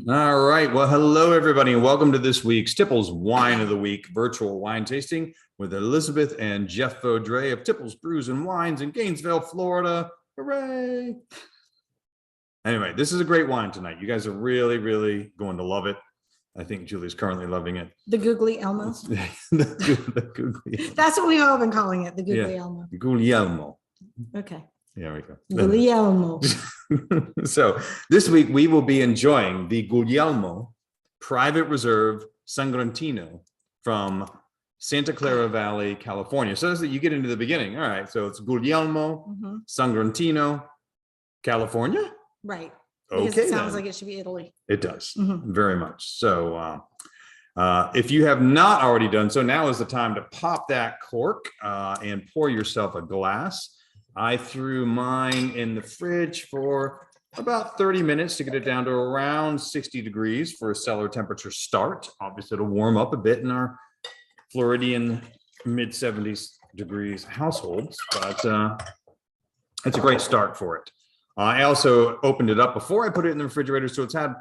All right. Well, hello, everybody, and welcome to this week's Tipple's Wine of the Week virtual wine tasting with Elizabeth and Jeff Vaudrey of Tipple's Brews and Wines in Gainesville, Florida. Hooray. Anyway, this is a great wine tonight. You guys are really, really going to love it. I think Julie's currently loving it. The Guglielmo. the Guglielmo. That's what we've all been calling it, the Guglielmo. Yeah. Guglielmo. Okay. There we go. Guglielmo. So this week we will be enjoying the Guglielmo Private Reserve Sagrantino from Santa Clara Valley, California. So as you get into the beginning. All right. So it's Guglielmo Sagrantino, California. Right. Okay. Because it sounds like it should be Italy. It does very much. So if you have not already done so, now is the time to pop that cork and pour yourself a glass. I threw mine in the fridge for about 30 minutes to get it down to around 60 degrees for a cellar temperature start. Obviously, it'll warm up a bit in our Floridian mid 70s degrees households, but it's a great start for it. I also opened it up before I put it in the refrigerator, so it's had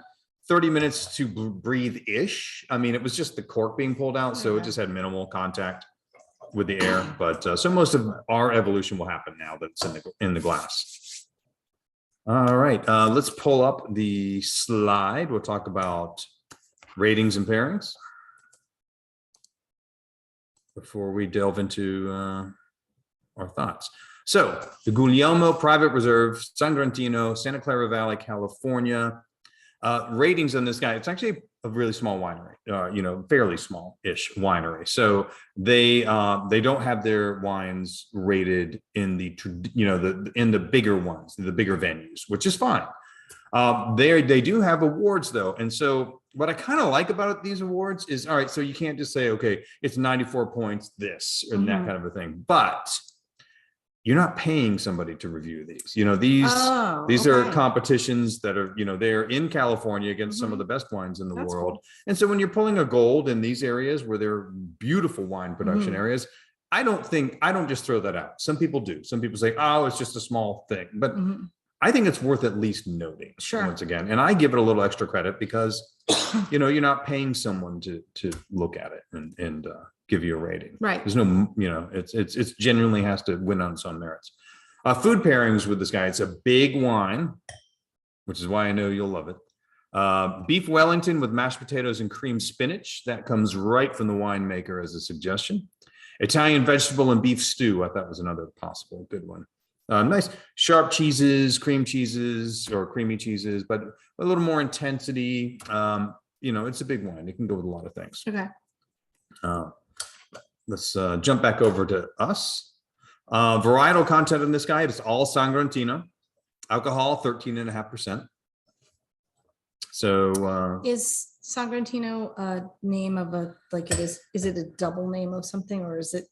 30 minutes to breathe-ish. I mean, it was just the cork being pulled out, so it just had minimal contact with the air, but so most of our evolution will happen now that's in the glass. All right, let's pull up the slide. We'll talk about ratings and pairings before we delve into our thoughts. So the Guglielmo Private Reserve, Sagrantino, Santa Clara Valley, California. Ratings on this guy, it's actually a really small winery, fairly small-ish winery. So they don't have their wines rated in the bigger ones, the bigger venues, which is fine. They do have awards though, and so what I kind of like about these awards is, all right, so you can't just say, okay, it's 94 points, this and that kind of a thing, but you're not paying somebody to review these. These are competitions that are, they're in California against some of the best wines in the world. Cool. And so when you're pulling a gold in these areas where there are beautiful wine production areas, I don't just throw that out. Some people do. Some people say, oh, it's just a small thing. But I think it's worth at least noting once again. And I give it a little extra credit because, you're not paying someone to look at it and give you a rating. Right. There's no, it's genuinely has to win on its own merits. Food pairings with this guy. It's a big wine, which is why I know you'll love it. Beef Wellington with mashed potatoes and cream spinach. That comes right from the winemaker as a suggestion. Italian vegetable and beef stew. I thought was another possible good one. Nice sharp cheeses, cream cheeses or creamy cheeses, but a little more intensity. It's a big wine. It can go with a lot of things. Okay. Let's jump back over to us. Varietal content in this guy, it's all Sagrantino. Alcohol, 13.5%. So is Sagrantino a name of is it a double name of something, or is it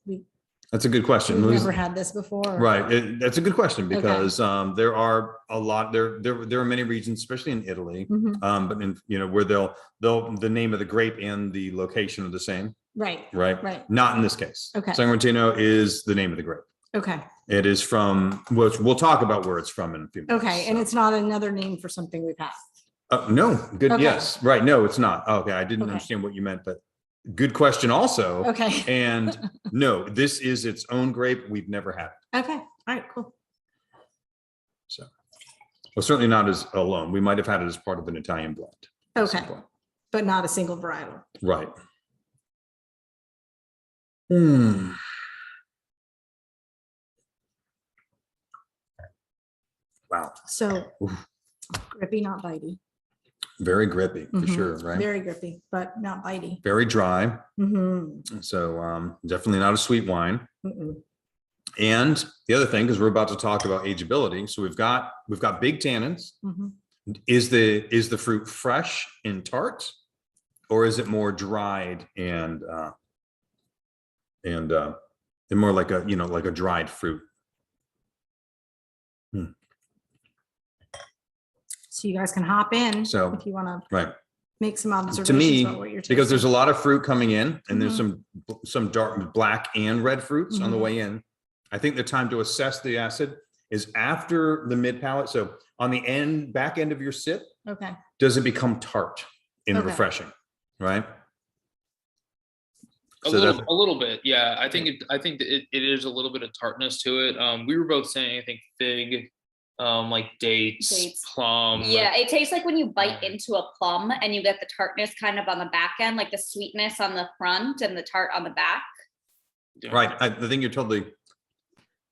that's a good question. We've never had this before. Right. That's a good question because there are a lot there are many regions, especially in Italy, but in where they'll the name of the grape and the location are the same. Right. Not in this case. Okay. Sagrantino is the name of the grape. Okay. It is from, which we'll talk about where it's from in a few minutes. Okay. And it's not another name for something we've had. No. Good. Okay. Yes. Right. No, it's not. Okay. I didn't understand what you meant, but good question also. Okay. And no, this is its own grape. We've never had it. Okay. All right, cool. So, well, certainly not as alone. We might have had it as part of an Italian blend. Okay. But not a single varietal. Right. Wow. So grippy, not bitey. Very grippy for sure, right? Very grippy, but not bitey. Very dry. So definitely not a sweet wine. And the other thing, because we're about to talk about ageability, so we've got big tannins. Is the fruit fresh and tart, or is it more dried and more like a dried fruit? So you guys can hop in if you want to make some observations to me, about what you're tasting. because there's a lot of fruit coming in and there's some dark black and red fruits on the way in. I think the time to assess the acid is after the mid palate. So on the back end of your sip, Okay. does it become tart and Okay. refreshing, right? A little bit, yeah. I think it is a little bit of tartness to it. We were both saying, I think fig, like dates, plum. Yeah, it tastes like when you bite into a plum and you get the tartness kind of on the back end, like the sweetness on the front and the tart on the back. Yeah. Right. I think you're totally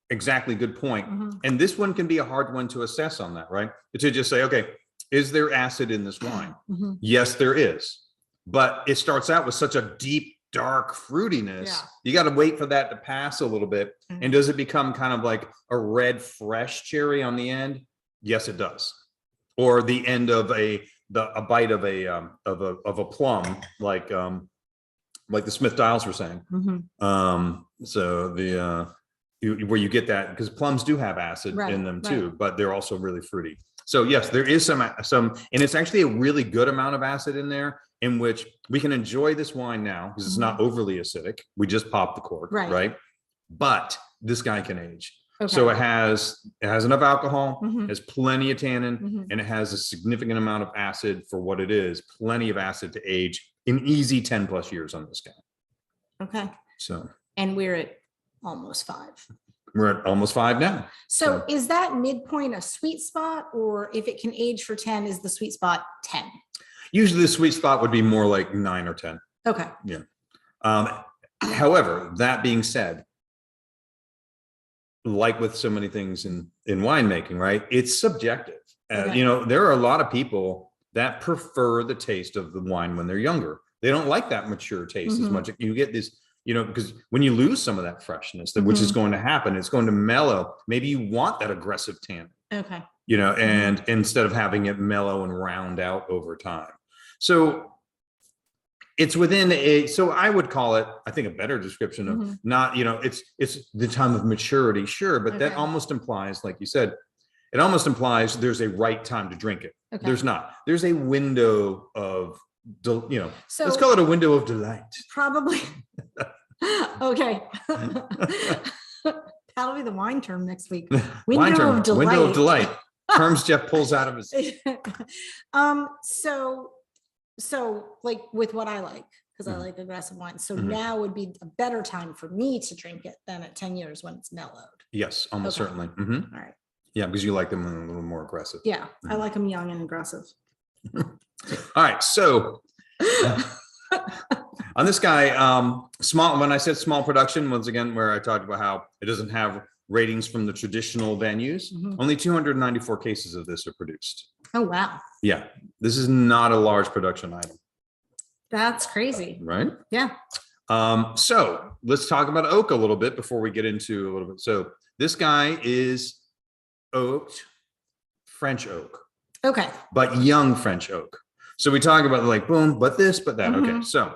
exactly good point. And this one can be a hard one to assess on that, right? To just say, okay, is there acid in this wine? Yes, there is. But it starts out with such a deep, dark fruitiness. Yeah. You got to wait for that to pass a little bit. And does it become kind of like a red, fresh cherry on the end? Yes, it does. Or the end of a bite of a plum, like the Smith Dials were saying. So where you get that, because plums do have acid in them too, but they're also really fruity. So yes, there is some, and it's actually a really good amount of acid in there, in which we can enjoy this wine now because it's not overly acidic. We just popped the cork, right? But this guy can age. Okay. So it has enough alcohol, has plenty of tannin, and it has a significant amount of acid for what it is. Plenty of acid to age an easy 10 plus years on this guy. Okay. So, And we're at almost 5. we're at almost 5 now. So is that midpoint a sweet spot, or if it can age for 10, is the sweet spot 10? Usually the sweet spot would be more like 9 or 10. Okay. Yeah. However, that being said, like with so many things in winemaking, right? It's subjective. Okay. You know, there are a lot of people that prefer the taste of the wine when they're younger. They don't like that mature taste as much. You get this, you know, because when you lose some of that freshness, which is going to happen, it's going to mellow. Maybe you want that aggressive tannin. Okay. You know, and instead of having it mellow and round out over time. So it's within so I would call it, I think, a better description of not, you know, it's the time of maturity, sure, but that almost implies, like you said, it almost implies there's a right time to drink it. Okay. There's not. There's a window of, you know, So let's call it a window of delight. probably. Okay. That'll be the wine term next week. Wine term, of delight. window of delight. Terms Jeff pulls out of his. So like with what I like, because I like aggressive wine. So now would be a better time for me to drink it than at 10 years when it's mellowed. Yes, almost certainly. All right. Yeah, because you like them a little more aggressive. Yeah, I like them young and aggressive. All right, so on this guy, small. When I said small production, once again, where I talked about how it doesn't have ratings from the traditional venues, only 294 cases of this are produced. Oh, wow. Yeah, this is not a large production item. That's crazy. Right? Yeah. So let's talk about oak a little bit before we get into a little bit. So this guy is oaked French oak. Okay. But young French oak. So we talk about like boom, but this, but that. Okay. So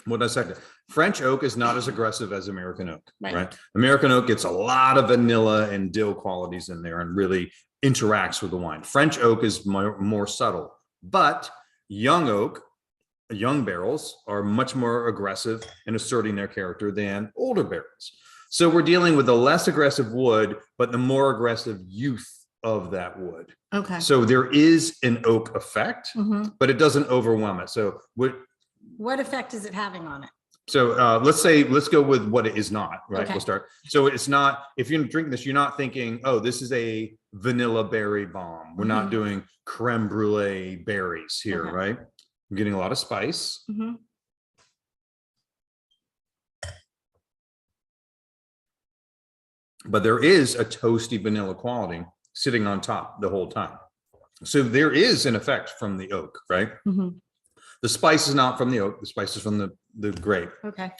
what I said, French oak is not as aggressive as American oak, right? American oak gets a lot of vanilla and dill qualities in there and really interacts with the wine. French oak is more subtle, but young oak, young barrels are much more aggressive in asserting their character than older barrels. So we're dealing with a less aggressive wood, but the more aggressive youth of that wood. Okay. So there is an oak effect, but it doesn't overwhelm it. So what effect is it having on it? So let's go with what it is not, right? Okay. We'll start. So it's not, if you're drinking this, you're not thinking, oh, this is a vanilla berry bomb. We're not doing creme brulee berries here, right? I'm getting a lot of spice. But there is a toasty vanilla quality sitting on top the whole time. So there is an effect from the oak, right? The spice is not from the oak. The spice is from the grape. Okay.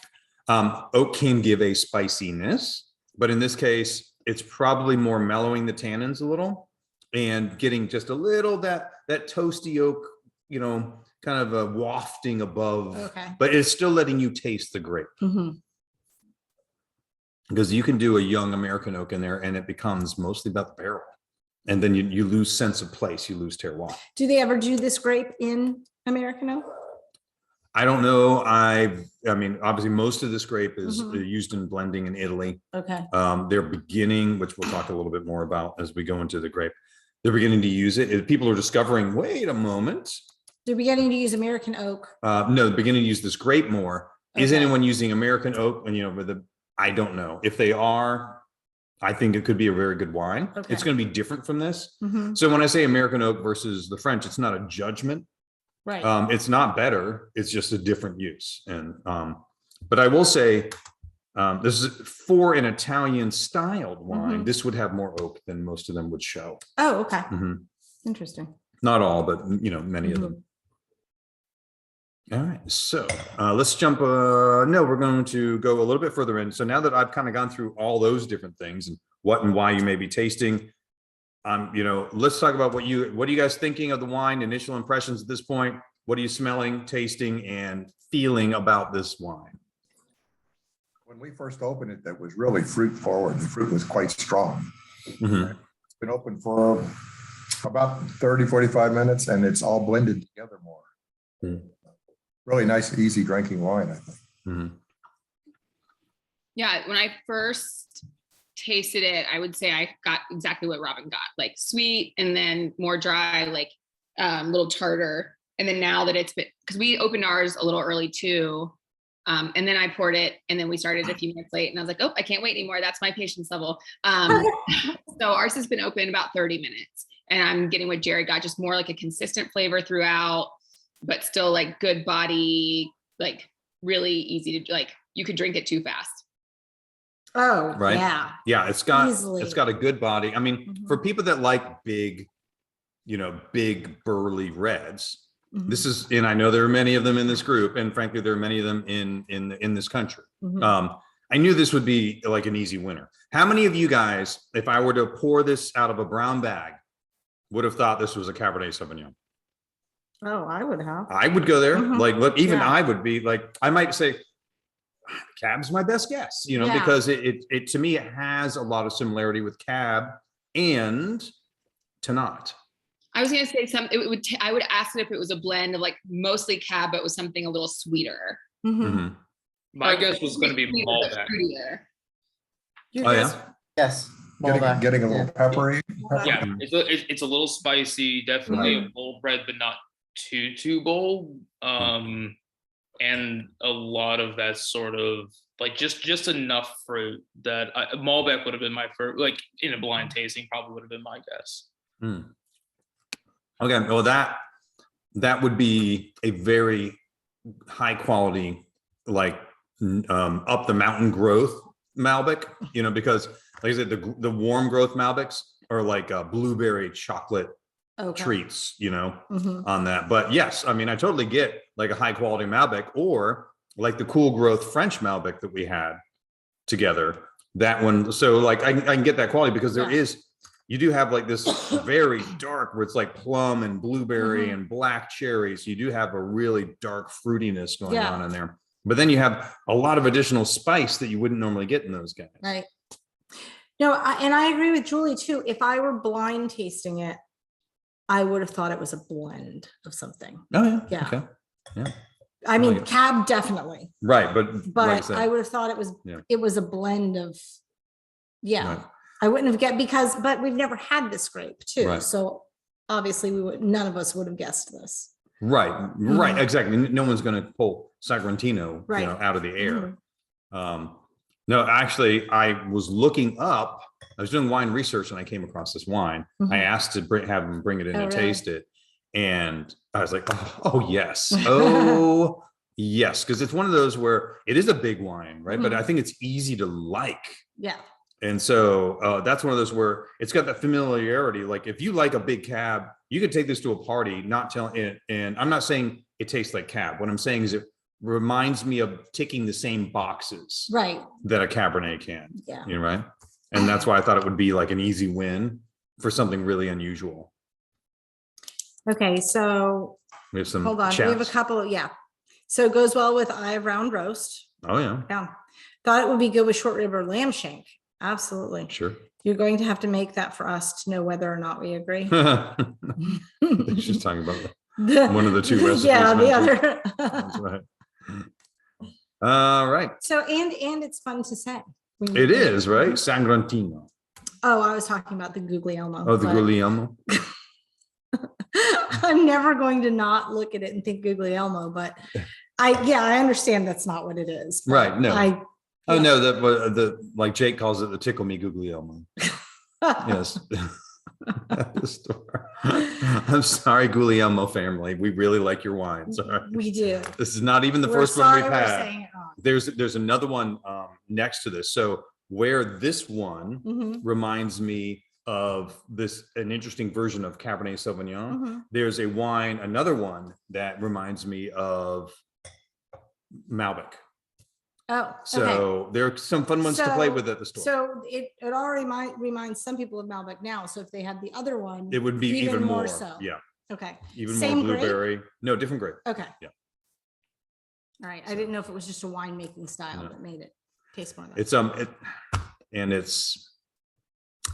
Oak can give a spiciness, but in this case, it's probably more mellowing the tannins a little and getting just a little that toasty oak, you know, kind of a wafting above, but it's still letting you taste the grape. Because you can do a young American oak in there and it becomes mostly about the barrel. And then you lose sense of place, you lose terroir. Do they ever do this grape in American oak? I don't know. I mean, obviously most of this grape is used in blending in Italy. Okay. They're beginning, which we'll talk a little bit more about as we go into the grape. They're beginning to use it. People are discovering, wait a moment. They're beginning to use American oak. No, they're beginning to use this grape more. Is Okay. anyone using American oak? And, I don't know. If they are, I think it could be a very good wine. Okay. It's going to be different from this. Mhm. So when I say American oak versus the French, it's not a judgment. Right. It's not better. It's just a different use. And, but I will say, this is for an Italian styled wine. Mhm. This would have more oak than most of them would show. Oh, okay. Mhm. Interesting. Not all, but many of them. All right, so let's jump. No, we're going to go a little bit further in. So now that I've kind of gone through all those different things and what and why you may be tasting, let's talk about what are you guys thinking of the wine? Initial impressions at this point. What are you smelling, tasting, and feeling about this wine? When we first opened it, that was really fruit forward. The fruit was quite strong. Mhm. It's been open for about 30, 45 minutes, and it's all blended together more. Mm. Really nice, easy drinking wine, I think. Mhm. Yeah, when I first tasted it, I would say I got exactly what Robin got, like sweet and then more dry, like little tartar. And then now that it's been, because we opened ours a little early too. And then I poured it and then we started a few minutes late and I was like, oh, I can't wait anymore. That's my patience level. So ours has been open about 30 minutes and I'm getting what Jerry got, just more like a consistent flavor throughout, but still like good body, like really easy to, like you could drink it too fast. Oh, Right. yeah. Yeah, it's got Easily. a good body. I mean, Mhm. for people that like big burly reds, Mhm. this is, and I know there are many of them in this group, and frankly, there are many of them in this country. Mhm. I knew this would be like an easy winner. How many of you guys, if I were to pour this out of a brown bag, would have thought this was a Cabernet Sauvignon? Oh, I would have. I would go there. Mhm. Like, look, even Yeah. I would be like, I might say, Cab's my best guess, Yeah. because it to me, it has a lot of similarity with Cab and Tannat. I was gonna say I would ask it if it was a blend of like mostly Cab, but was something a little sweeter. Mhm. Mhm. My Or guess was going to be sweeter, but Malbec. fruitier. Your Oh, guess? yeah? Yes. Getting, Malbec. getting a little peppery. Yeah, Mhm. it's a little spicy, definitely a bold bread, but not too bold. And a lot of that sort of like just enough fruit that Malbec would have been my first, like in a blind tasting, probably would have been my guess. Mm. Okay, well that would be a very high quality, like up the mountain growth Malbec, because like I said, the warm growth Malbecs are like blueberry chocolate Okay. treats, Mhm. on that. But yes, I mean, I totally get like a high quality Malbec or like the cool growth French Malbec that we had together. That one, so like I can get that quality because you do have like this very dark where it's like plum and blueberry Mhm. and black cherries. You do have a really dark fruitiness going Yeah. on in there. But then you have a lot of additional spice that you wouldn't normally get in those guys. Right. No, and I agree with Julie too. If I were blind tasting it, I would have thought it was a blend of something. Oh yeah. Yeah. Okay. I mean, like it. Cab definitely, Right, but like I but said, I would have thought Yeah. it was a blend of, yeah. Right. I wouldn't have but we've never had this grape too. Right. So obviously none of us would have guessed this. Right, exactly. No one's going to pull Sagrantino, Right. out of the air. Mhm. No, actually, I was looking up. I was doing wine research and I came across this wine. Mhm. I asked to have him bring it in Oh, and really? taste it, and I was like, "Oh yes, oh yes," because it's one of those where it is a big wine, right? But Mhm. I think it's easy to like. Yeah. And so that's one of those where it's got that familiarity. Like if you like a big Cab, you could take this to a party, not telling it. And I'm not saying it tastes like Cab. What I'm saying is it reminds me of ticking the same boxes Right. that a Cabernet can. Yeah. Right. And that's why I thought it would be like an easy win for something really unusual. Okay. So We have some hold on. We have a chats. couple. Yeah. So it goes well with eye of round roast. Oh yeah, Yeah. Thought it would be good with short rib or lamb shank. Absolutely. sure. You're going to have to make that for us to know whether or not we agree. She's talking about one of the two recipes Yeah, the mentioned. other. That's right. All right. So, and it's fun to say. It is, right? Sagrantino. Oh, I was talking about the Guglielmo. Oh, the but Guglielmo. I'm never going to not look at it and think Guglielmo, but I understand that's not what it is. but Right, no. Oh, yeah. no, like Jake calls it the tickle me Guglielmo. Yes. At the store. I'm sorry, Guglielmo family. We really like your wine. Sorry. We do. This is not even the We're first one sorry we've we're had. saying it wrong. There's another one next to this. So where this one Mhm, reminds me of an interesting version of Cabernet Sauvignon. mhm. There's another one that reminds me of Malbec. Oh, okay. So there are some fun ones to play So- with at the store. So it already might remind some people of Malbec now. So if they had the other one, It would be even more. so. Yeah, Okay. even Same more grape? blueberry. No, different grape. Okay. Yeah. All right. I didn't know if it was just a winemaking style No. that made it taste more like. It's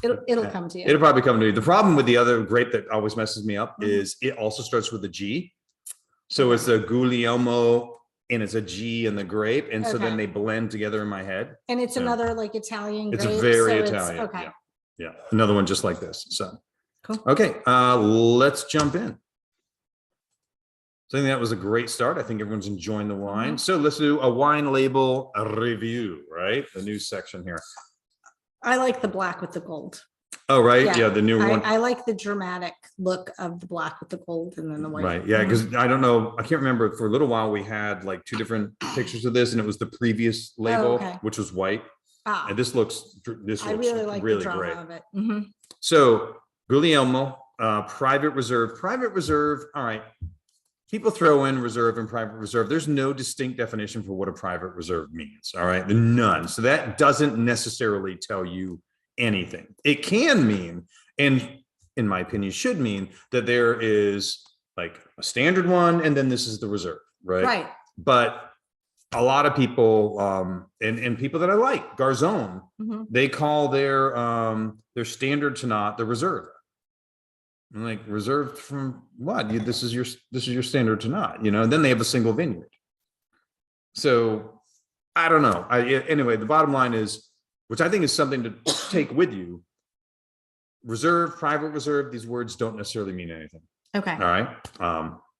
It'll come to you. it'll probably come to me. The problem with the other grape that always messes me up Mhm. is it also starts with a G. So it's a Guglielmo and it's a G in the grape. And so then Okay. they blend together in my head. And it's Yeah. another like Italian It's grape. very so Italian. Okay. Yeah. Yeah. Another one just like this. So, Cool. Okay. Let's jump in. So I think that was a great start. I think everyone's enjoying the wine. Mhm. So let's do a wine label review, right? The new section here. I like the black with the gold. Oh, right. Yeah, Yeah. The new one. I like the dramatic look of the black with the gold and then the white. Right. Yeah. Mhm. Because I don't know. I can't remember. For a little while, we had like two different pictures of this, and it was the previous label, okay. which was white. Ah, And this looks I really like the really drama great. of it. Mhm. So Guglielmo, private reserve. Private reserve. All right. People throw in reserve and private reserve. There's no distinct definition for what a private reserve means. All right. None. So that doesn't necessarily tell you anything. It can mean, and in my opinion, should mean that there is like a standard one, and then this is the reserve, right? Right. But a lot of people, and people that I like, Garzone, Mhm. they call their standard to not the reserve. I'm like, reserved from what? This is your standard to not, and then they have a single vineyard. So I don't know. Anyway, the bottom line is, which I think is something to take with you. Reserve, private reserve, these words don't necessarily mean anything. Okay. All right.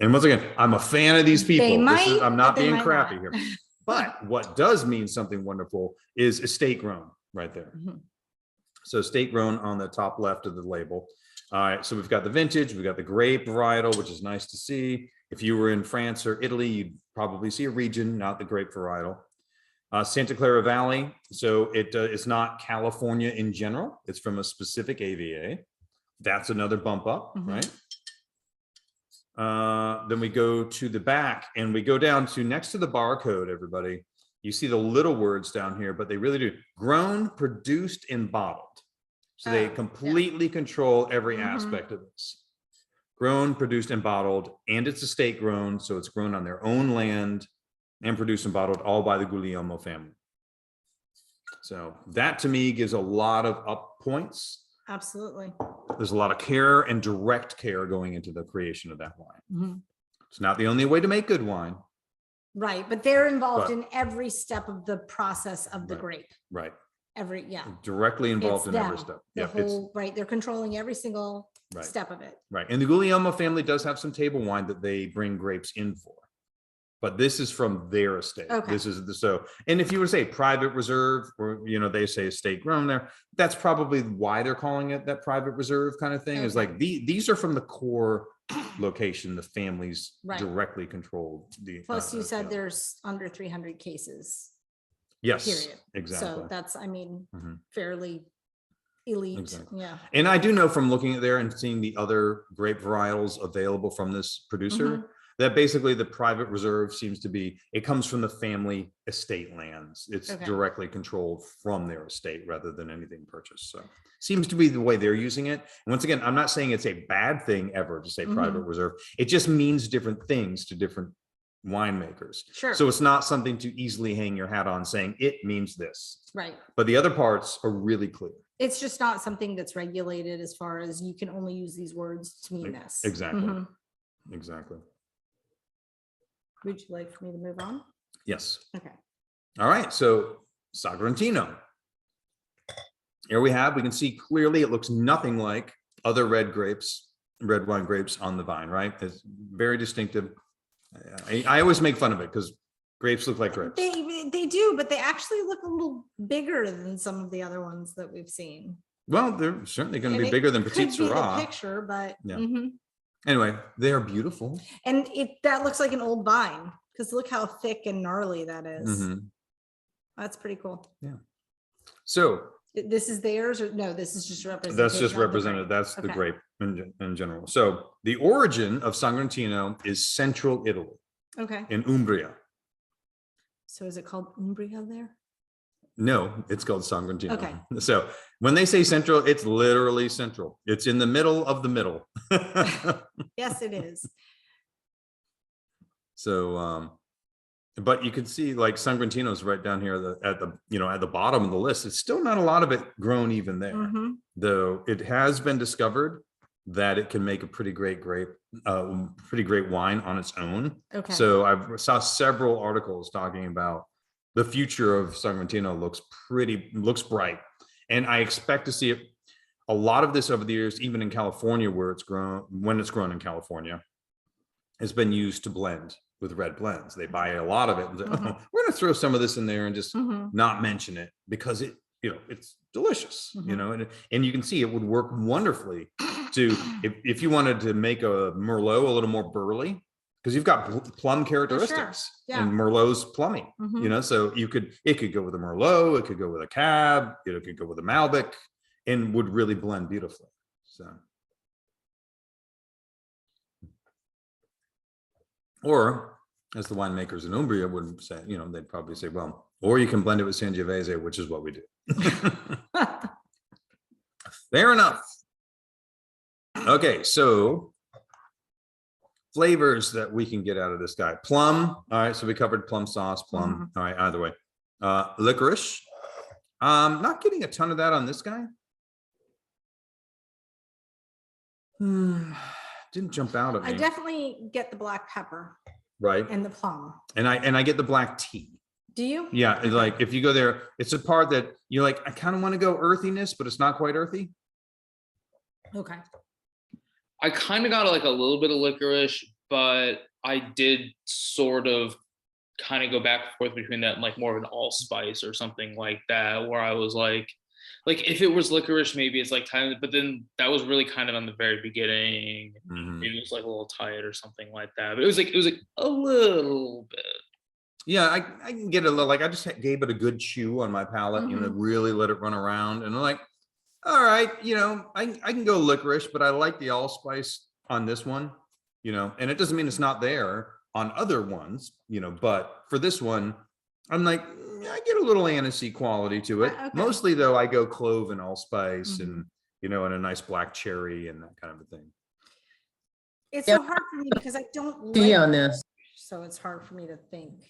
And once again, I'm a fan of these people. might, I'm not but they being might crappy not. here. But what does mean something wonderful is estate grown right there. Mhm. So estate grown on the top left of the label. All right. So we've got the vintage, we've got the grape varietal, which is nice to see. If you were in France or Italy, you'd probably see a region, not the grape varietal. Santa Clara Valley. So it's not California in general. It's from a specific AVA. That's another bump up, Mhm. right? Then we go to the back and we go down to next to the barcode, everybody. You see the little words down here, but they really do. Grown, produced, and bottled. So they Oh, yeah. completely control every Mhm. aspect of this. Grown, produced, and bottled, and it's estate grown. So it's grown on their own land and produced and bottled all by the Guglielmo family. So that to me gives a lot of up points. Absolutely. There's a lot of care and direct care going into the creation of that wine. Mhm. It's not the only way to make good wine. Right. But they're involved But- in every step of the process of the Right. grape. Right. Yeah. Directly involved It's in every them, step. The Yeah, it's whole, right. They're controlling every single Right. step of it. right. And the Guglielmo family does have some table wine that they bring grapes in for. But this is from their estate. Okay. This is and if you were to say private reserve, or they say estate grown there, that's probably why they're calling it that private reserve kind of thing. Is Okay. like these are from the core location, the families Right. directly control the. Plus you said there's under 300 cases. yes, period. exactly. So that's, Mhm. fairly elite. Exactly. Yeah. And I do know from looking at there and seeing the other grape varietals available from this producer, Mhm. that basically the private reserve seems to be, it comes from the family estate lands. It's Okay. directly controlled from their estate rather than anything purchased. So seems to be the way they're using it. And once again, I'm not saying it's a bad thing ever to say private reserve. It just means different things to different winemakers. Sure. So it's not something to easily hang your hat on saying it means this. Right. But the other parts are really clear. It's just not something that's regulated as far as you can only use these words to mean this. Exactly. Mhm. Exactly. Would you like for me to move on? Yes. Okay. All right. So Sagrantino. here we can see clearly it looks nothing like other red wine grapes on the vine, right? It's very distinctive. I always make fun of it because grapes look like grapes. They do, but they actually look a little bigger than some of the other ones that we've seen. Well, they're certainly going to And be it bigger than could Petite be the Syrah. picture, but Yeah. mhm. Anyway, they are beautiful. And that looks like an old vine because look how thick and gnarly that is. Mhm. That's pretty cool. So This is theirs, or no? This is just represented. that's just represented. That's the grape in general. So the origin of Sagrantino is central Italy Okay. in Umbria. So is it called Umbria there? No, it's called Sagrantino. Okay. So when they say central, it's literally central. It's in the middle of the middle. Yes, it is. So, but you can see like Sagrantino's right down here at the bottom of the list. It's still not a lot of it grown even there, Mhm. though it has been discovered that it can make a pretty great wine on its own. Okay. So I saw several articles talking about the future of Sagrantino looks bright. And I expect to see it, a lot of this over the years, even in California where it's grown, when it's grown in California, has been used to blend with red blends. They buy a lot of it and say, oh, we're going to throw some of this in there and just Mhm. not mention it because it's delicious, and you can see it would work wonderfully to, if you wanted to make a Merlot a little more burly, because you've got plum characteristics Yeah. and Merlot's plummy, Mhm. so it could go with a Merlot, it could go with a Cab, it could go with a Malbec and would really blend beautifully. So, or as the winemakers in Umbria would say, they'd probably say, well, or you can blend it with Sangiovese, which is what we do. Fair enough. Okay, so flavors that we can get out of this guy. Plum. All right, so we covered plum sauce, plum. All right, either way. Licorice. Not getting a ton of that on this guy. Didn't jump out at me. I definitely get the black pepper Right. and the plum. And I get the black tea. Do you? Yeah, it's like if you go there, it's a part that you're like, I kind of want to go earthiness, but it's not quite earthy. Okay. I kind of got like a little bit of licorice, but I did sort of kind of go back and forth between that and like more of an allspice or something like that, where I was like if it was licorice, maybe it's like tiny, but then that was really kind of on the very beginning. Maybe it was like a little tight or something like that. But it was like a little bit. Yeah, I can get a little, like I just gave it a good chew on my palate, really let it run around. And I'm like, all right, I can go licorice, but I like the allspice on this one, and it doesn't mean it's not there on other ones, but for this one, I'm like, I get a little anisey quality to it. Okay. Mostly though, I go clove and allspice and, and a nice black cherry and that kind of a thing. It's so hard for me because I don't Tea like on this. so it's hard for me to think,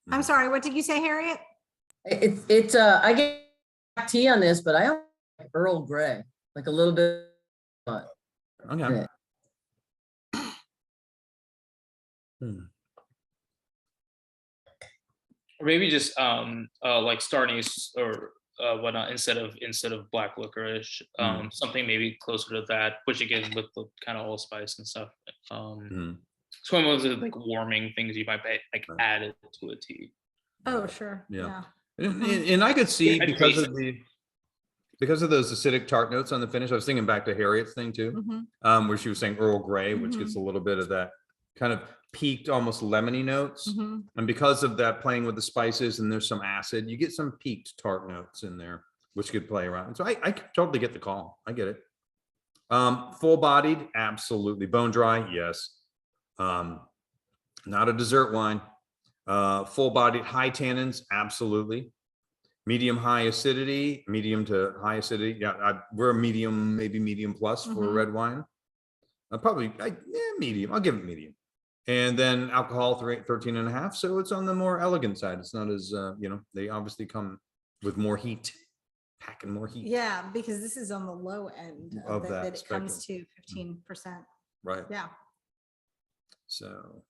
I'm sorry, what did you say, Harriet? It's I get tea on this, but I don't like Earl Grey, like a little bit. Okay. Or maybe just like starting or whatnot instead of black licorice, something maybe closer to that, which again with the kind of allspice and stuff. So one of those like warming things you might like added to a tea. Oh, sure. Yeah. And I could see because of those acidic tart notes on the finish. I was thinking back to Harriet's thing too, where she was saying Earl Grey, which gets a little bit of that kind of peaked, almost lemony notes. And because of that playing with the spices and there's some acid, you get some peaked tart notes in there, which could play around. So I totally get the call. I get it. Full bodied, absolutely. Bone dry, yes. Not a dessert wine. Full bodied, high tannins, absolutely. Medium high acidity, medium to high acidity. Yeah, we're a medium, maybe medium plus for a red wine. Probably medium. I'll give it medium. And then alcohol 13.5. So it's on the more elegant side. It's not as they obviously come with more heat, packing more heat. Yeah, because this is on the low end Of that that it comes to 15%. Right. Yeah. So,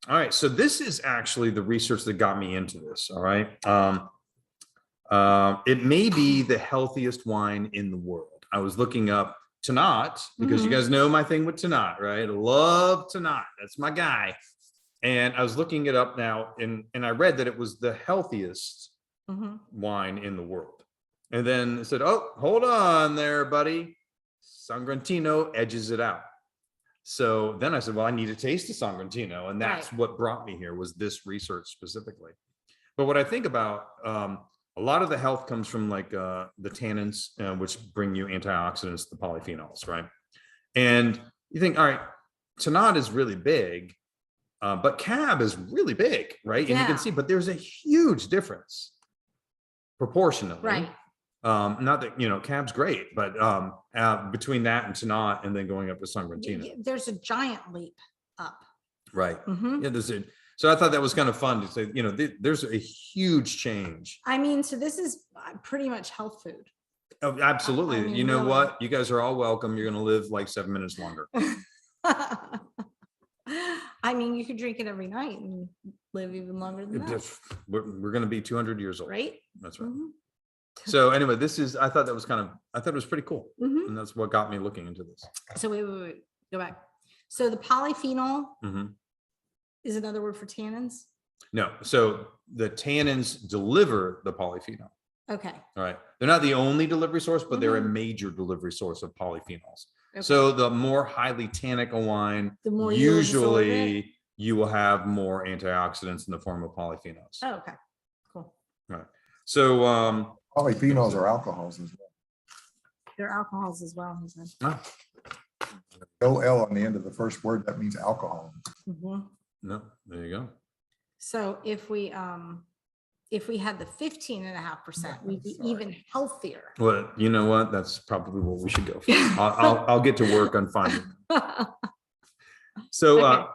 all right. So this is actually the research that got me into this. All right. It may be the healthiest wine in the world. I was looking up Tannat because you guys know my thing with Tannat, right? I love Tannat. That's my guy. And I was looking it up now, and I read that it was the healthiest wine in the world. And then it said, oh, hold on there, buddy. Sagrantino edges it out. So then I said, well, I need to taste the Sagrantino. And that's what brought me here, was this research specifically. But what I think about, a lot of the health comes from like the tannins, which bring you antioxidants, the polyphenols, right? And you think, all right, Tannat is really big, but Cab is really big, right? And you can see, but there's a huge difference proportionately. Right. Not that, you know, Cab's great, but between that and Tannat and then going up to Sagrantino. There's a giant leap up. Right. Yeah, so I thought that was kind of fun to say, you know, there's a huge change. I mean, so this is pretty much health food. Oh, absolutely. I mean, you know really. what? You guys are all welcome. You're going to live like 7 minutes longer. I mean, you could drink it every night and live even longer than that, We're going to be 200 years old. right? That's right. So anyway, I thought that was I thought it was pretty cool. Mhm. And that's what got me looking into this. So wait, go back. So the polyphenol Mhm. is another word for tannins. No, so the tannins deliver the polyphenol. Okay. All right. They're not the only delivery source, but they're a major delivery source of polyphenols. Okay. So the more highly tannic a wine, The more you absorb it. usually you will have more antioxidants in the form of polyphenols. Oh, okay. Cool. Right. So Polyphenols are alcohols as well. They're alcohols as well. He said. No L on the end of the first word, that means alcohol. Mhm. no, there you go. So if we had the 15.5%, we'd be even healthier. Well, you know what? That's probably what we should go for. I'll get to work on finding. So Okay.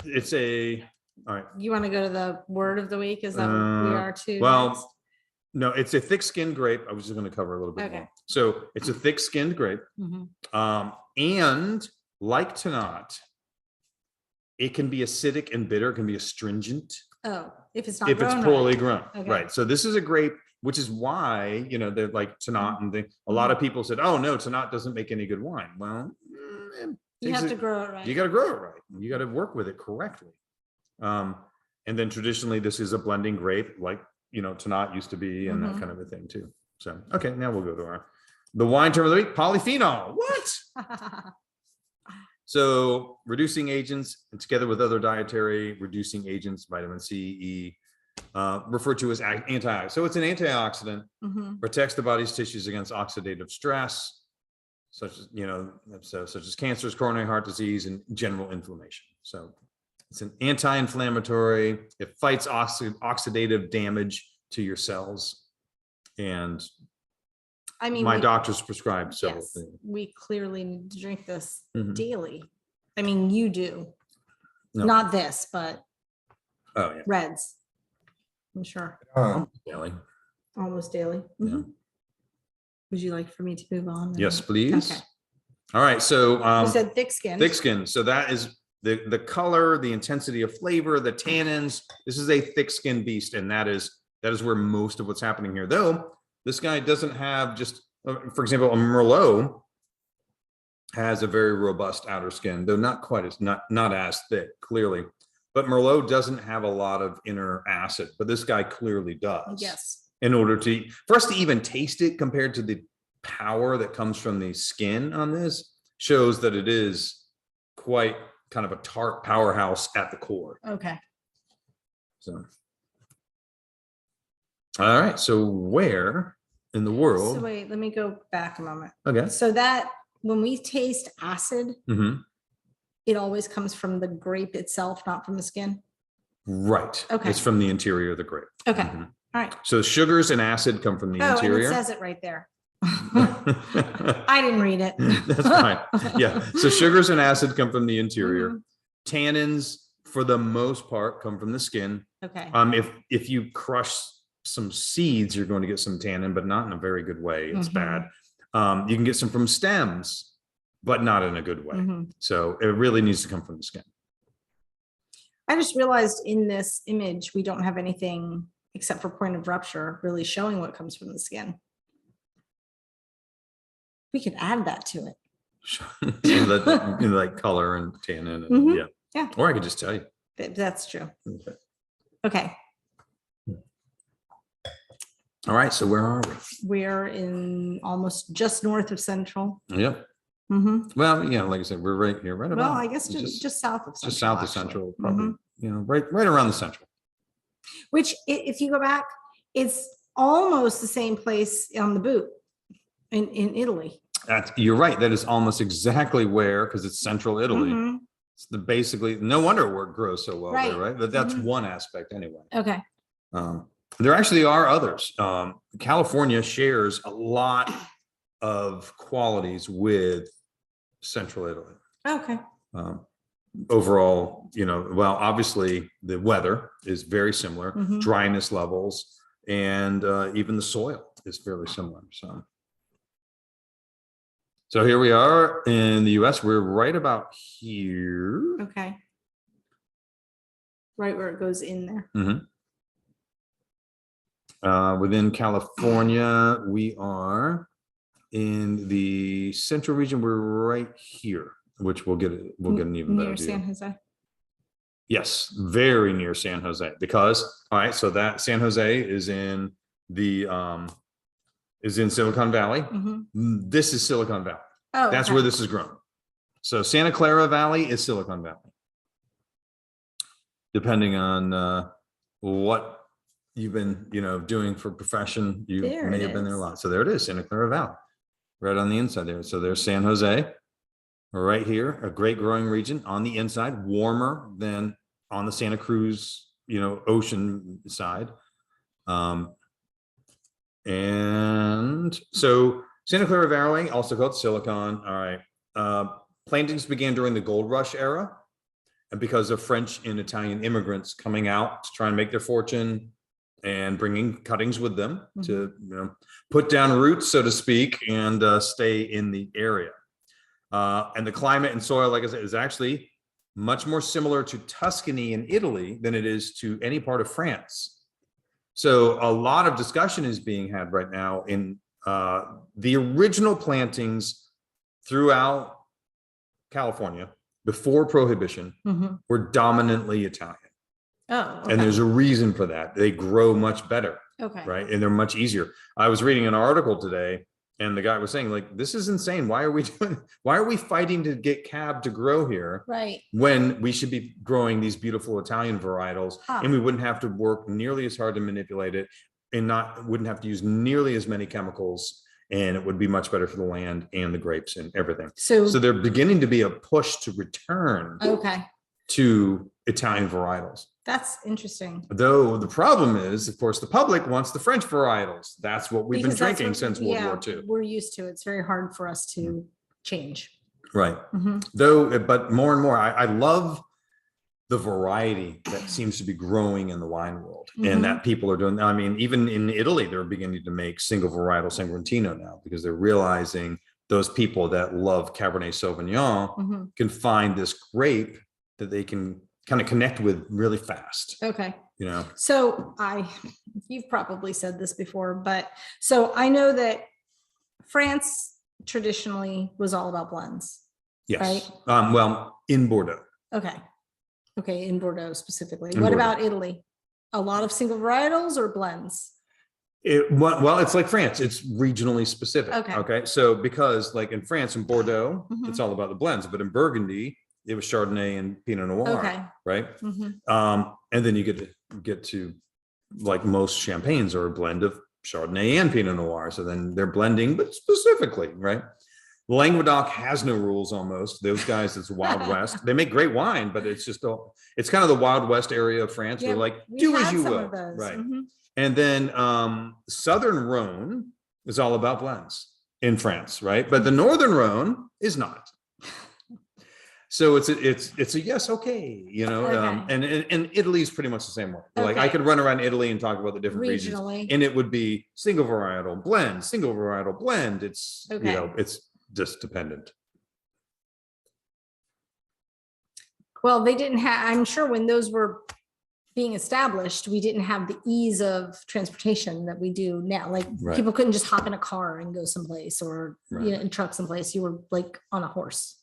it's all right. You want to go to the word of the week? Is that what we are too? Well, next? no, it's a thick-skinned grape. I was just going to cover a little bit Okay. more. So it's a thick-skinned grape, Mhm. and like Tannat, it can be acidic and bitter. It can be astringent Oh, if it's not if it's grown poorly right. grown. Okay. Right. So this is a grape, which is why, you know, they're like Tannat and a lot of people said, oh no, Tannat doesn't make any good wine. Well, You have to grow it right. You got to grow it right. You got to work with it correctly. And then traditionally, this is a blending grape, like, you know, Tannat used to be, and that kind of a thing too. So, okay, now we'll go to the wine term of the week, polyphenol. What? So reducing agents, and together with other dietary reducing agents, vitamin C, E, referred to as antioxidant. So it's an antioxidant, Mhm. protects the body's tissues against oxidative stress, such as, you know, such as cancers, coronary heart disease, and general inflammation. So it's an anti-inflammatory. It fights oxidative damage to your cells. And I mean, my doctor's prescribed several yes, things. we clearly need to drink this Mhm. daily. I mean, you do. No. Not this, but Oh yeah. reds. I'm sure. Daily. Almost daily. Yeah. Mhm. Would you like for me to move on? Yes, please. Okay. All right. So You said thick skin. thick skin. So that is the color, the intensity of flavor, the tannins. This is a thick skinned beast, and that is where most of what's happening here. Though this guy doesn't have just, for example, a Merlot has a very robust outer skin, though not quite as not as thick, clearly. But Merlot doesn't have a lot of inner acid, but this guy clearly does. Yes. In order for us to even taste it compared to the power that comes from the skin on this, shows that it is quite kind of a tart powerhouse at the core. Okay. So, all right. So where in the So world? wait, let me go back a moment. Okay. So that when we taste acid, Hmm. it always comes from the grape itself, not from the skin. Right. Okay. It's from the interior of the grape. Okay. Mhm. All right. So sugars and acid come from the Oh, and it interior. says it right there. I didn't read it. That's fine. Yeah. So sugars and acid come from the interior. Mhm. Tannins, for the most part, come from the skin. Okay. If you crush some seeds, you're going to get some tannin, but not in a very good way. It's Mhm. bad. You can get some from stems, but not in a good way. Mhm. So it really needs to come from the skin. I just realized in this image, we don't have anything except for point of rupture, really showing what comes from the skin. We could add that to it. So that, you know, like color and tannin, and Mhm. yeah. Yeah. Or I could just tell you. That's true. Okay. Okay, All right, so where are we? we're in almost just north of Central. Yep. Mhm. Well, yeah, like I said, we're right here, right about. Well, I guess just south of Central. just south of actually. Central, probably, Mhm. you know, right around the Central. Which, if you go back, it's almost the same place on the boot in Italy. You're right. That is almost exactly where, because it's Central Italy. Mhm. It's basically, no wonder where it grows so well there, Right. right? But that's Mhm. one aspect anyway. Okay. There actually are others. California shares a lot of qualities with Central Italy. Okay. Overall, you know, well, obviously the weather is very similar, Mhm. dryness levels, and even the soil is fairly similar. So here we are in the US. We're right about here. Okay. Right where it goes in there. Within California, we are in the central region. We're right here, which we'll get an even better Near view. San Jose. Yes, very near San Jose, because, all right, so that San Jose is in the is in Silicon Valley. Mhm. This is Silicon Valley. Oh, That's okay. where this is grown. So Santa Clara Valley is Silicon Valley. Depending on what you've been, you know, doing for profession, you There may it have been there a is. lot. So there it is, Santa Clara Valley, right on the inside there. So there's San Jose, right here, a great growing region on the inside, warmer than on the Santa Cruz, you know, ocean side. And so Santa Clara Valley, also called Silicon. All right. Plantings began during the gold rush era, and because of French and Italian immigrants coming out to try and make their fortune and bringing cuttings with them to, you know, put down roots, so to speak, and stay in the area. And the climate and soil, like I said, is actually much more similar to Tuscany in Italy than it is to any part of France. So a lot of discussion is being had right now in the original plantings throughout California before Prohibition Mhm. were dominantly Italian. Oh, And there's a reason for that. They grow much better, okay. right? And they're much easier. I was reading an article today, and the guy was saying, like, this is insane. Why are we fighting to get cab to grow here Right. when we should be growing these beautiful Italian varietals, Huh. and we wouldn't have to work nearly as hard to manipulate it, and wouldn't have to use nearly as many chemicals, and it would be much better for the land and the grapes and everything. So they're beginning to be a push to return Okay. to Italian varietals. That's interesting. Though the problem is, of course, the public wants the French varietals. That's what we've been Because that's drinking what- since World yeah, War II. We're used to it. It's very hard for us to change. Right. Mhm. Though, but more and more, I love the variety that seems to be growing in the wine world, and that people are doing. I mean, even in Italy, they're beginning to make single varietal Sagrantino now, because they're realizing those people that love Cabernet Sauvignon Mhm. can find this grape that they can kind of connect with really fast, Okay. you know? So you've probably said this before, but so I know that France traditionally was all about blends. Yes. Well, in Bordeaux. Okay. Okay. In Bordeaux specifically. In What Bordeaux. about Italy? A lot of single varietals or blends? Well, it's like France. It's regionally specific. Okay. Okay. So because like in France and Bordeaux, Mhm. it's all about the blends, but in Burgundy, it was Chardonnay and Pinot Noir. Okay. Right. Mhm. And then you get to like most champagnes are a blend of Chardonnay and Pinot Noir. So then they're blending, but specifically, right? Languedoc has no rules almost. Those guys, it's Wild West. They make great wine, but it's just it's kind of the Wild West area of France. Yeah, They're like, we've do as had you some will. of those. Right. Mhm. And then Southern Rhone is all about blends in France, right? But the Northern Rhone is not. So it's a yes, okay, you know, Okay. and Italy is pretty much the same way. Like I Okay. could run around Italy and talk about the different regions, Regionally. and it would be single varietal blend, single varietal blend. It's you Okay. know, it's just dependent. Well, they didn't have, I'm sure when those were being established, we didn't have the ease of transportation that we do now. Like Right. people couldn't just hop in a car and go someplace or, Right. you know, and truck someplace. You were like on a horse.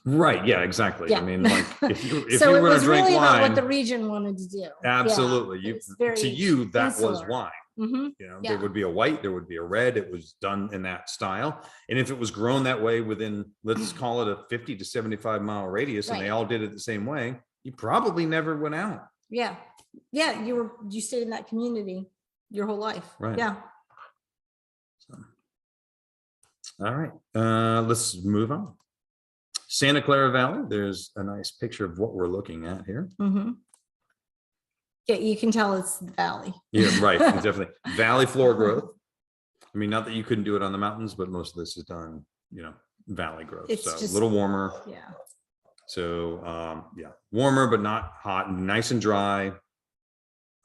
Right. Yeah, exactly. Yeah. I mean, like if you So were it going to was drink really about wine, what the region wanted to do. Yeah, absolutely. it's very To you, that was insular. wine. Mhm. You know, Yeah. there would be a white, there would be a red. It was done in that style. And if it was grown that way within, let's call it a 50 to 75-mile radius, and they Right. all did it the same way, you probably never went out. Yeah. Yeah. You stayed in that community your whole life. Right. Yeah. So. All right. Let's move on. Santa Clara Valley. There's a nice picture of what we're looking at here. Mm-hmm. Yeah, you can tell it's the valley. Yeah, right. Definitely. Valley floor growth. I mean, not that you couldn't do it on the mountains, but most of this is done, you know, valley growth. It's So a just- little warmer. Yeah. So yeah, warmer, but not hot, and nice and dry.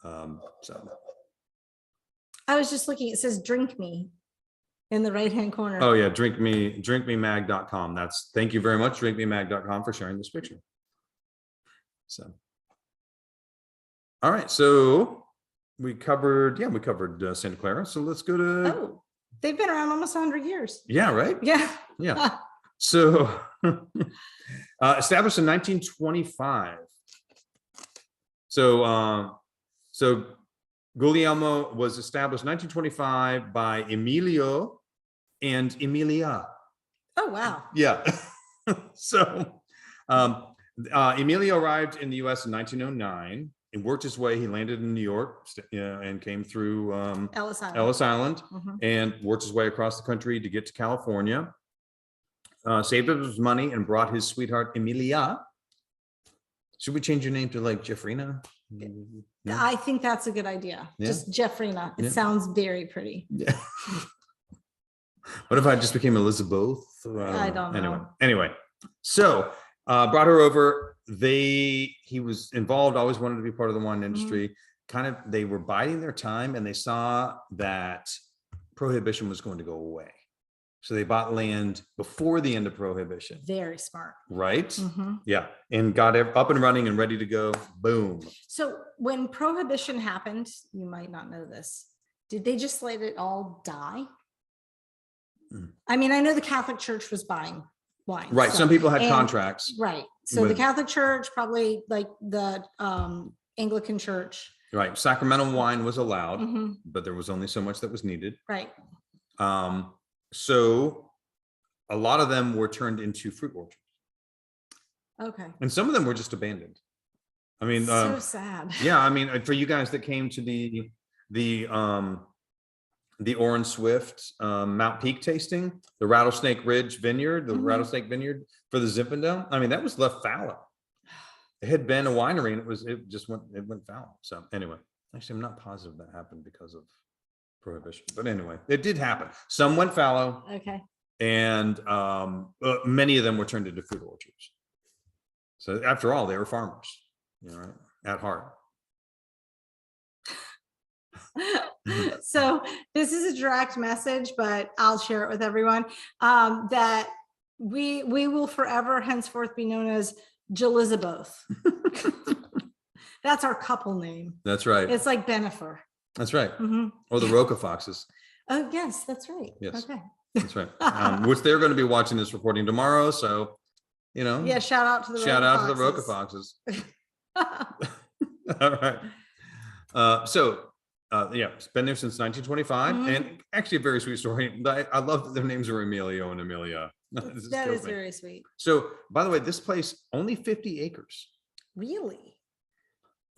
So I was just looking, it says drink me in the right-hand corner. oh yeah, drinkmemag.com. That's thank you very much, drinkmemag.com, for sharing this picture. So all right, so we covered Santa Clara. So let's go to Oh, they've been around almost 100 years. yeah, right? Yeah. Yeah. So established in 1925. So Guglielmo was established in 1925 by Emilio and Emilia. Oh, wow. Yeah. So Emilio arrived in the US in 1909 and worked his way. He landed in New York and came through Ellis Island. Ellis Island Mhm. and worked his way across the country to get to California. Saved up his money and brought his sweetheart Emilia. Should we change your name to like Jeffrina? No? I think that's a good idea. Yeah. Just Jeffrina. It Yeah. sounds very pretty. Yeah. What if I just became Elizabeth? I don't know. Anyway, so brought her over. He was involved, always wanted to be part of the wine industry. Kind of, they were biding their time, and they saw that prohibition was going to go away. So they bought land before the end of prohibition, Very smart. right? Mhm. Yeah, and got up and running and ready to go. Boom. So when prohibition happened, you might not know this. Did they just let it all die? Mm. I mean, I know the Catholic Church was buying wine. Right. so- Some people had and- contracts. Right. So the with- Catholic Church, probably like the Anglican Church. Right. Sacramental wine was allowed, Mhm. but there was only so much that was needed. Right. So a lot of them were turned into fruit orchards, Okay. and some of them were just abandoned. I mean, So sad. yeah, I mean, for you guys that came to the Orange Swift Mount Peak tasting, the Rattlesnake Ridge Vineyard, the Mhm. Rattlesnake Vineyard for the Zinfandel, I mean, that was left fallow. It had been a winery, and it went fallow. So anyway, actually, I'm not positive that happened because of prohibition, but anyway, it did happen. Some went fallow, Okay. and many of them were turned into fruit orchards. So after all, they were farmers, you know, right, at heart. So this is a direct message, but I'll share it with everyone, that we will forever henceforth be known as Jilizabeth. That's our couple name. That's right. It's like Benifer. That's right. Mhm. Or the Roca Foxes. Oh, yes, that's right. Yes. Okay. That's right. Which they're going to be watching this recording tomorrow. So, you know, Yeah, shout out to the shout out to the Roca Foxes. Foxes. All right. Yeah, it's been there since 1925, Mhm. and actually a very sweet story. I love that their names are Emilio and Emilia. This That kills is me. very sweet. So, by the way, this place only 50 acres. Really?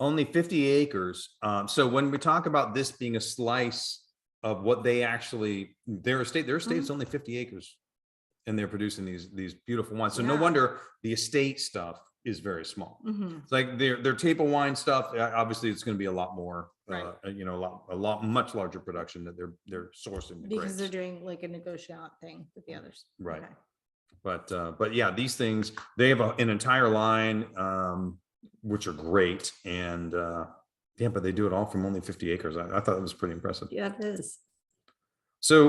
Only 50 acres. So when we talk about this being a slice of what they actually, their estate's only 50 acres, and they're producing these beautiful wines. So no Yeah. wonder the estate stuff is very small. Mhm. It's like their table wine stuff. Obviously, it's going to be a lot more, Right. you know, a lot much larger production that they're sourcing the Because they're grapes. doing like a negotiate thing with the others. Right. Okay. But yeah, these things, they have an entire line, which are great, and yeah, but they do it all from only 50 acres. I thought it was pretty impressive. Yeah, it is. So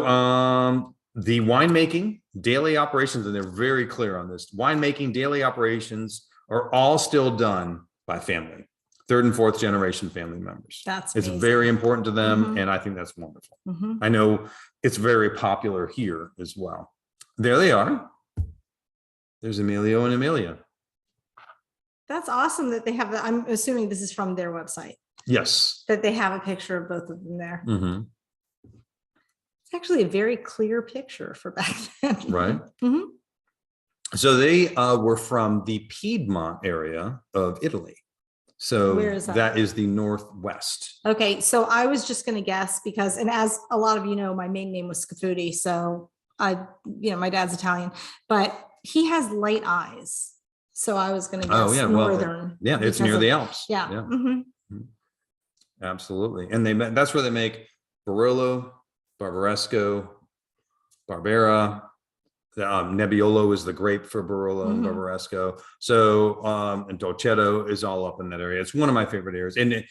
the winemaking, daily operations, and they're very clear on this. Winemaking, daily operations are all still done by family. third and fourth generation family members. That's It's amazing. very important to them, Mhm. and I think that's wonderful. Mhm. I know it's very popular here as well. There they are. There's Emilio and Amelia. That's awesome that they have that. I'm assuming this is from their website, Yes. that they have a picture of both of them there. Mhm. It's actually a very clear picture for back then. Right. Mhm. So they were from the Piedmont area of Italy. So Where is that? that is the Northwest. Okay, so I was just gonna guess because, and as a lot of you know, my maiden name was Scafuti, so my dad's Italian, but he has light eyes. So I was gonna Oh, guess yeah, well, northern. Yeah, it's because near of- the Alps. Yeah. Mhm. Absolutely. And that's where they make Barolo, Barbaresco, Barbera. Nebbiolo is the grape for Barolo and Mhm. Barbaresco. So, and Dolcetto is all up in that area. It's one of my favorite areas. And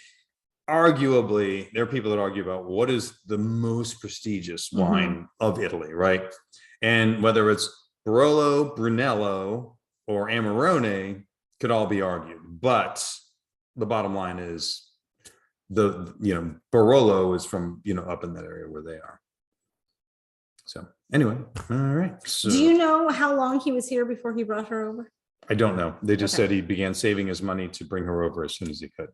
arguably, there are people that argue about what is the most prestigious Mhm. wine of Italy, right? And whether it's Barolo, Brunello, or Amarone could all be argued. But the bottom line is Barolo is from, up in that area where they are. So anyway, all right. So Do you know how long he was here before he brought her over? I don't know. They just Okay. said he began saving his money to bring her over as soon as he could.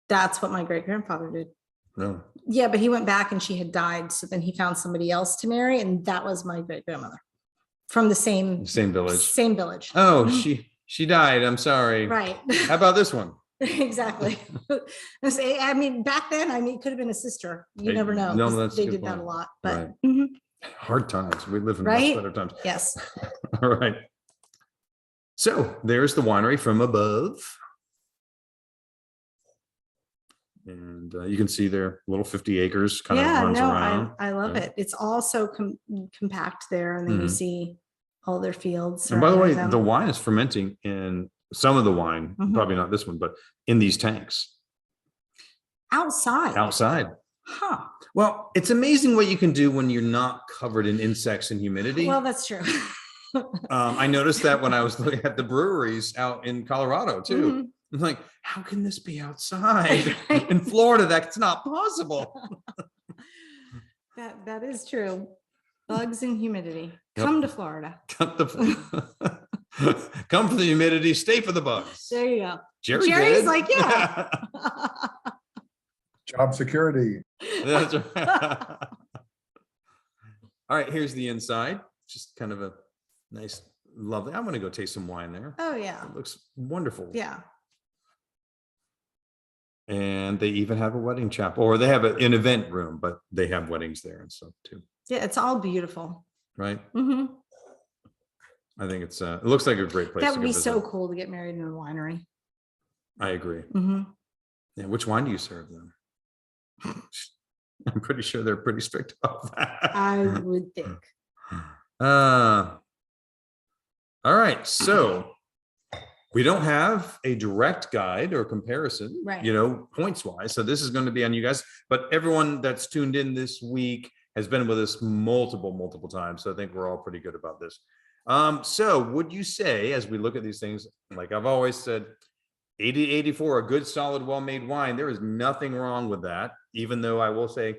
That's what my great grandfather did. No. Yeah, but he went back and she had died. So then he found somebody else to marry. And that was my great grandmother from the same Village. Same village. Oh, she died. I'm sorry. Right. How about this one? Exactly. I mean, back then, it could have been a sister. You Hey, never know. no, 'Cause that's a they good did that point. a lot, but Right. mhm, Hard times. We live in much Right? better times. yes. All right. So there's the winery from above. And you can see their little 50 acres kind of Yeah, runs no, around. I love Yeah. it. It's all so compact there. And then you Mhm. see all their fields. And by the way, surrounding the them. wine is fermenting in some of the wine, Mhm. probably not this one, but in these tanks Outside. outside. Huh. Well, it's amazing what you can do when you're not covered in insects and humidity. Well, that's true. I noticed that when I was looking at the breweries out in Colorado too. Mhm. I'm like, how can this be outside? In Florida, that's not possible. That is true. Bugs and humidity. Yep. Come to Florida. Come for the humidity, stay for the bugs. There you go. Jerry Jerry's did. like, yeah. Job security. That's right. All right, here's the inside. Just kind of a nice, lovely. I'm going to go taste some wine there. Oh, yeah. It looks wonderful. Yeah. And they even have a wedding chapel, or they have an event room, but they have weddings there and stuff too. Yeah. It's all beautiful. Right? Mhm. I think it looks like a great place. That to would go be so visit. cool to get married in a winery. I agree. Mhm. Yeah, which wine do you serve them? I'm pretty sure they're pretty strict about that. I would think. All right, so we don't have a direct guide or comparison, Right. Points wise. So this is going to be on you guys, but everyone that's tuned in this week has been with us multiple times. So I think we're all pretty good about this. So would you say, as we look at these things, like I've always said, 80 to 84, a good, solid, well-made wine, there is nothing wrong with that. Even though I will say,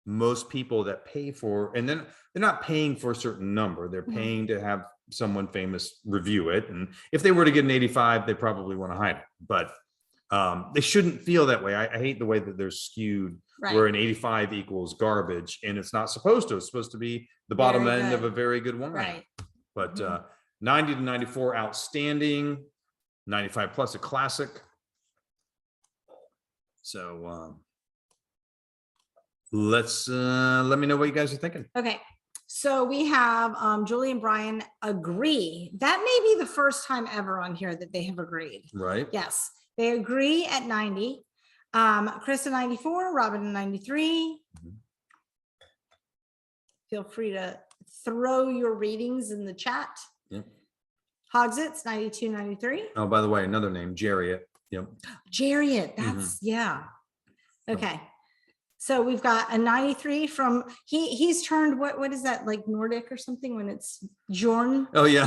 most people that pay for, and then they're not paying for a certain number, they're Mhm. paying to have someone famous review it. And if they were to get an 85, they probably want to hide it. But they shouldn't feel that way. I hate the way that they're skewed, where Right. an 85 equals garbage, and it's not supposed to. It's supposed to be the bottom Very end of good. a very good wine. Right. But Mhm. 90 to 94, outstanding. 95 plus, a classic. So let me know what you guys are thinking. Okay. So we have Julie and Brian agree. That may be the first time ever on here that they have agreed. Right? Yes, they agree at 90. Chris at 94, Robin at 93. Mhm. Feel free to throw your ratings in the chat. Yep. Hogsit's 92, 93. Oh, by the way, another name, Jariet. Yep. Jariet, that's yeah. Okay. So we've got a 93 from, he's turned, what is that, like Nordic or something when it's Jorn? Oh, yeah.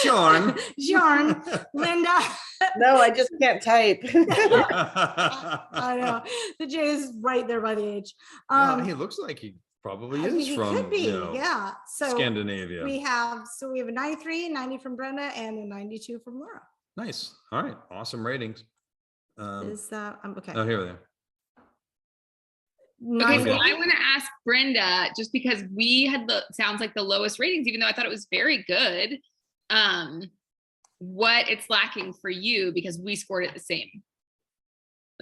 John. Jorn, Linda. No, I just can't type. I know, the J is right there by the H. Well, he looks like he probably I mean, is he from, could be, you know, yeah. So Scandinavia. we have a 93, 90 from Brenda, and a 92 from Laura. Nice. All right. Awesome ratings. Is that, I'm okay. Oh, here they are. Okay, so 90. I want to ask Brenda, just because we had sounds like the lowest ratings, even though I thought it was very good. What it's lacking for you, because we scored it the same.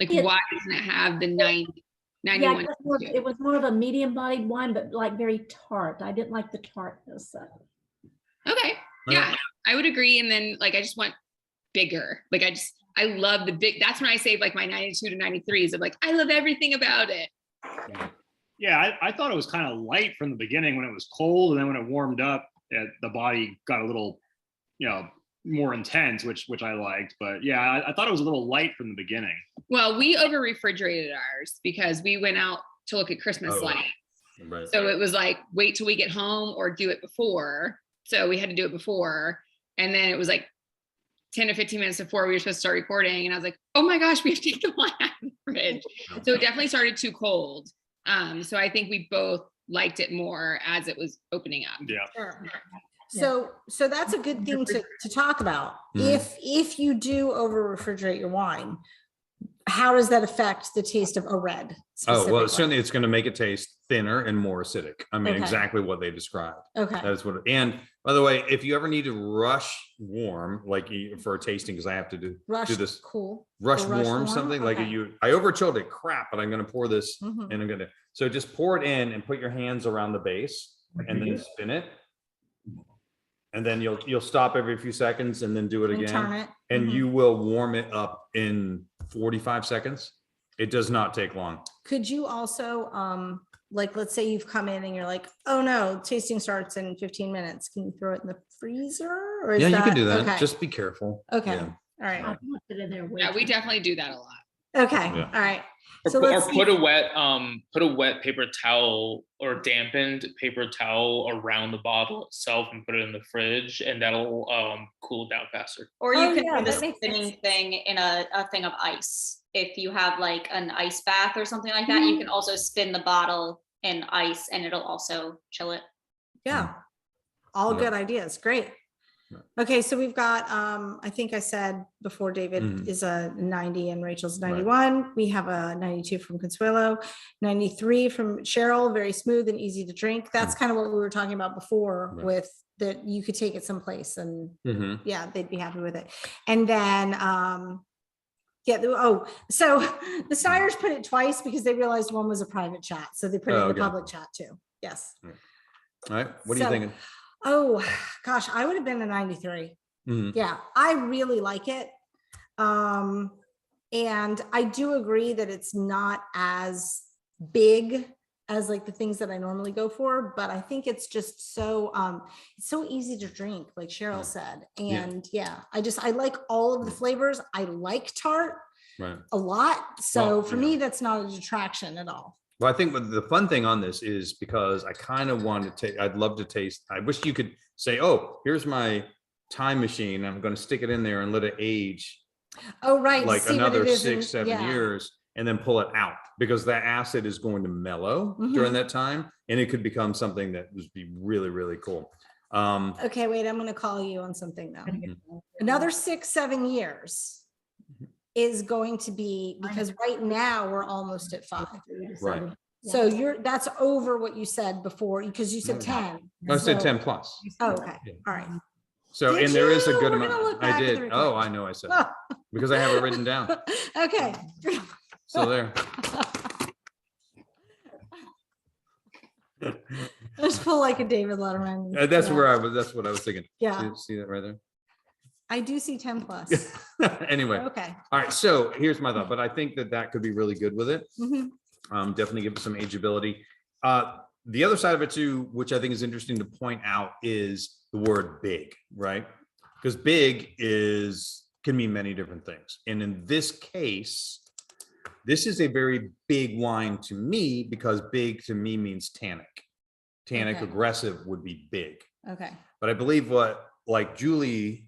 Like, Yeah. why doesn't it have the 90, Yeah, 91? it was more of a medium bodied wine, but like very tart. I didn't like the tartness. Okay, yeah, I would agree. And then like, I just want bigger. Like, I love the big, that's when I save like my 92 to 93s of like, I love everything about it. Yeah, I thought it was kind of light from the beginning when it was cold, and then when it warmed up, the body got a little, more intense, which I liked. But yeah, I thought it was a little light from the beginning. Well, we over refrigerated ours because we went out to look at Christmas Oh, lights. Right. So it was like, wait till we get home or do it before. So we had to do it before. And then it was like 10 to 15 minutes before we were supposed to start recording. And I was like, oh my gosh, we have to take the wine out of the fridge. So it definitely started too cold. So I think we both liked it more as it was opening up. Yeah. Sure. So that's a good thing to talk about. Mhm. If you do over refrigerate your wine, how does that affect the taste of a red? Oh, well, specifically? certainly it's going to make it taste thinner and more acidic. I mean, Okay. exactly what they described. Okay. That's what, and by the way, if you ever need to rush warm, like for a tasting, because I have to do Rush this cool. rush Or rush warm warm? something like Okay. I over chilled it, crap, but I'm going to pour this Mhm. and I'm going to, so just pour it in and put your hands around the base and then spin it. And then you'll stop every few seconds and then do it And again. turn it. And Mhm. you will warm it up in 45 seconds. It does not take long. Could you also, like, let's say you've come in and you're like, oh no, tasting starts in 15 minutes. Can you throw it in the freezer? Or is Yeah, you can do that. Okay. Just be careful. Okay. Yeah. All right. I put it in there way Yeah, we too- definitely do that a lot. Okay. Yeah. All right. Or, So let's or put a wet paper towel or dampened paper towel around the bottle itself and put it in the fridge, and that'll cool it down faster. Or you Oh, can yeah, do the that makes spinning sense. thing in a thing of ice. If you have like an ice bath or something like that, you Mm-hmm. can also spin the bottle in ice and it'll also chill it. Yeah. All Yeah. good ideas. Great. Yeah. Okay, so we've got, I think I said before David Mhm. is a 90 and Rachel's Right. 91. We have a 92 from Consuelo, 93 from Cheryl, very smooth and easy to drink. That's kind of what we were talking about before Right. with that you could take it someplace and Mhm. yeah, they'd be happy with it. And then, so the Steyers put it twice because they realized one was a private chat. So they put it Oh, in the okay. public chat too. Yes. All right. What are you So- thinking? Oh, gosh, I would have been a 93. Mhm. Yeah, I really like it. And I do agree that it's not as big as like the things that I normally go for, but I think it's just so it's so easy to drink, like Cheryl said. Yeah. And yeah, I like all of the flavors. I like tart Right. a lot. So Well, for yeah. me, that's not a detraction at all. Well, I think what the fun thing on this is because I kind of want to take, I'd love to taste, I wish you could say, oh, here's my time machine. I'm going to stick it in there and let it age Oh, right. like see what another it is 6, in- 7 yeah. years and then pull it out because that acid is going to mellow Mhm. during that time. And it could become something that would be really, really cool. Okay, wait, I'm going to call you on something though. Mhm. Another 6, 7 years is going to be, because right now we're almost at 5. Right. So that's over what you said before, because you said 10. I said So- 10 plus. Oh, okay, Yeah. all right. So, Did and there is a you? good We're gonna amount. look back I at the did. recording. Oh, I know I said that because I have it written down. Okay. So there. Let's pull like a David Letterman. That's Yeah. where I was, that's what I was thinking. Yeah, See that right I do see 10 plus. there? Anyway. Okay. All right, so here's my thought, but I think that could be really good with it. Mhm. Definitely give it some ageability. The other side of it too, which I think is interesting to point out, is the word big, right? Because big can mean many different things. And in this case, This is a very big wine to me because big to me means tannic. Tannic Okay. aggressive would be big. Okay. But I believe what like Julie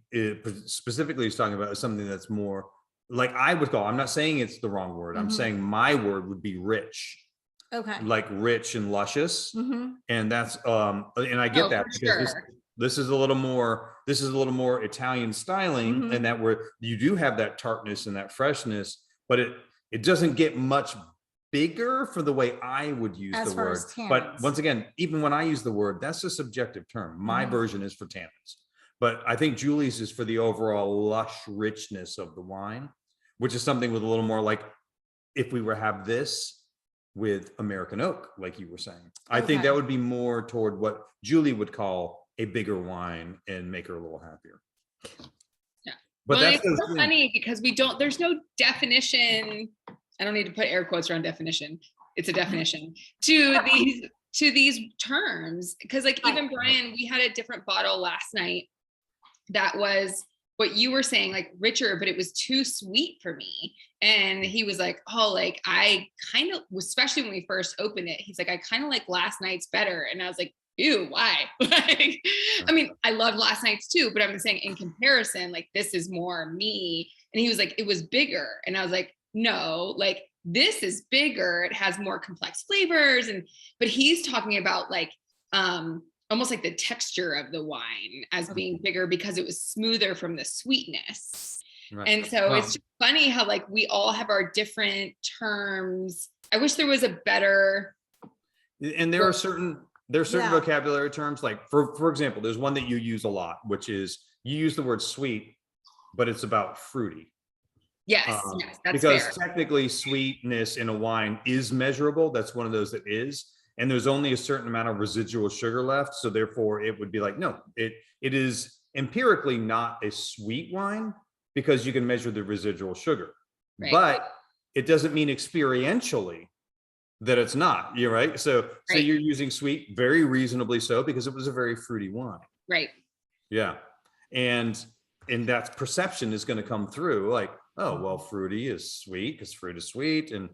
specifically is talking about is something that's more like I would call, I'm not saying it's the wrong word. I'm Mhm. saying my word would be rich, Okay. like rich and luscious. Mhm. And that's, and I get Oh, that for because sure. this is a little more Italian styling, Mhm. and that where you do have that tartness and that freshness, but it doesn't get much bigger for the way I would use As the far word. as But tannins. once again, even when I use the word, that's a subjective term. My Mhm. version is for tannins. But I think Julie's is for the overall lush richness of the wine, which is something with a little more like if we were have this with American oak, like you were saying. I think Okay. that would be more toward what Julie would call a bigger wine and make her a little happier. Yeah. But Well, that's it's those so things. funny because there's no definition. I don't need to put air quotes around definition. It's a definition to these terms. Because like even Brian, we had a different bottle last night that was what you were saying, like richer, but it was too sweet for me. And he was like, oh, like I kind of, especially when we first opened it, he's like, I kind of like last night's better. And I was like, ew, why? Like, I mean, I loved last night's too, but I'm saying in comparison, like this is more me. And he was like, it was bigger. And I was like, no, like this is bigger. It has more complex flavors. But he's talking about like, almost like the texture of the wine as being bigger because it was smoother from the sweetness. Right. And so it's just funny how like we all have our different terms. I wish there was a better. And there are certain Yeah. vocabulary terms, like for example, there's one that you use a lot, which is you use the word sweet, but it's about fruity. Yes, that's because fair. technically sweetness in a wine is measurable. That's one of those that is. And there's only a certain amount of residual sugar left. So therefore it would be like, no, it is empirically not a sweet wine because you can measure the residual sugar, Right. but it doesn't mean experientially that it's not. You're right. So Right. you're using sweet very reasonably so because it was a very fruity wine. Right. Yeah. And that perception is going to come through like, oh, well, fruity is sweet because fruit is sweet. And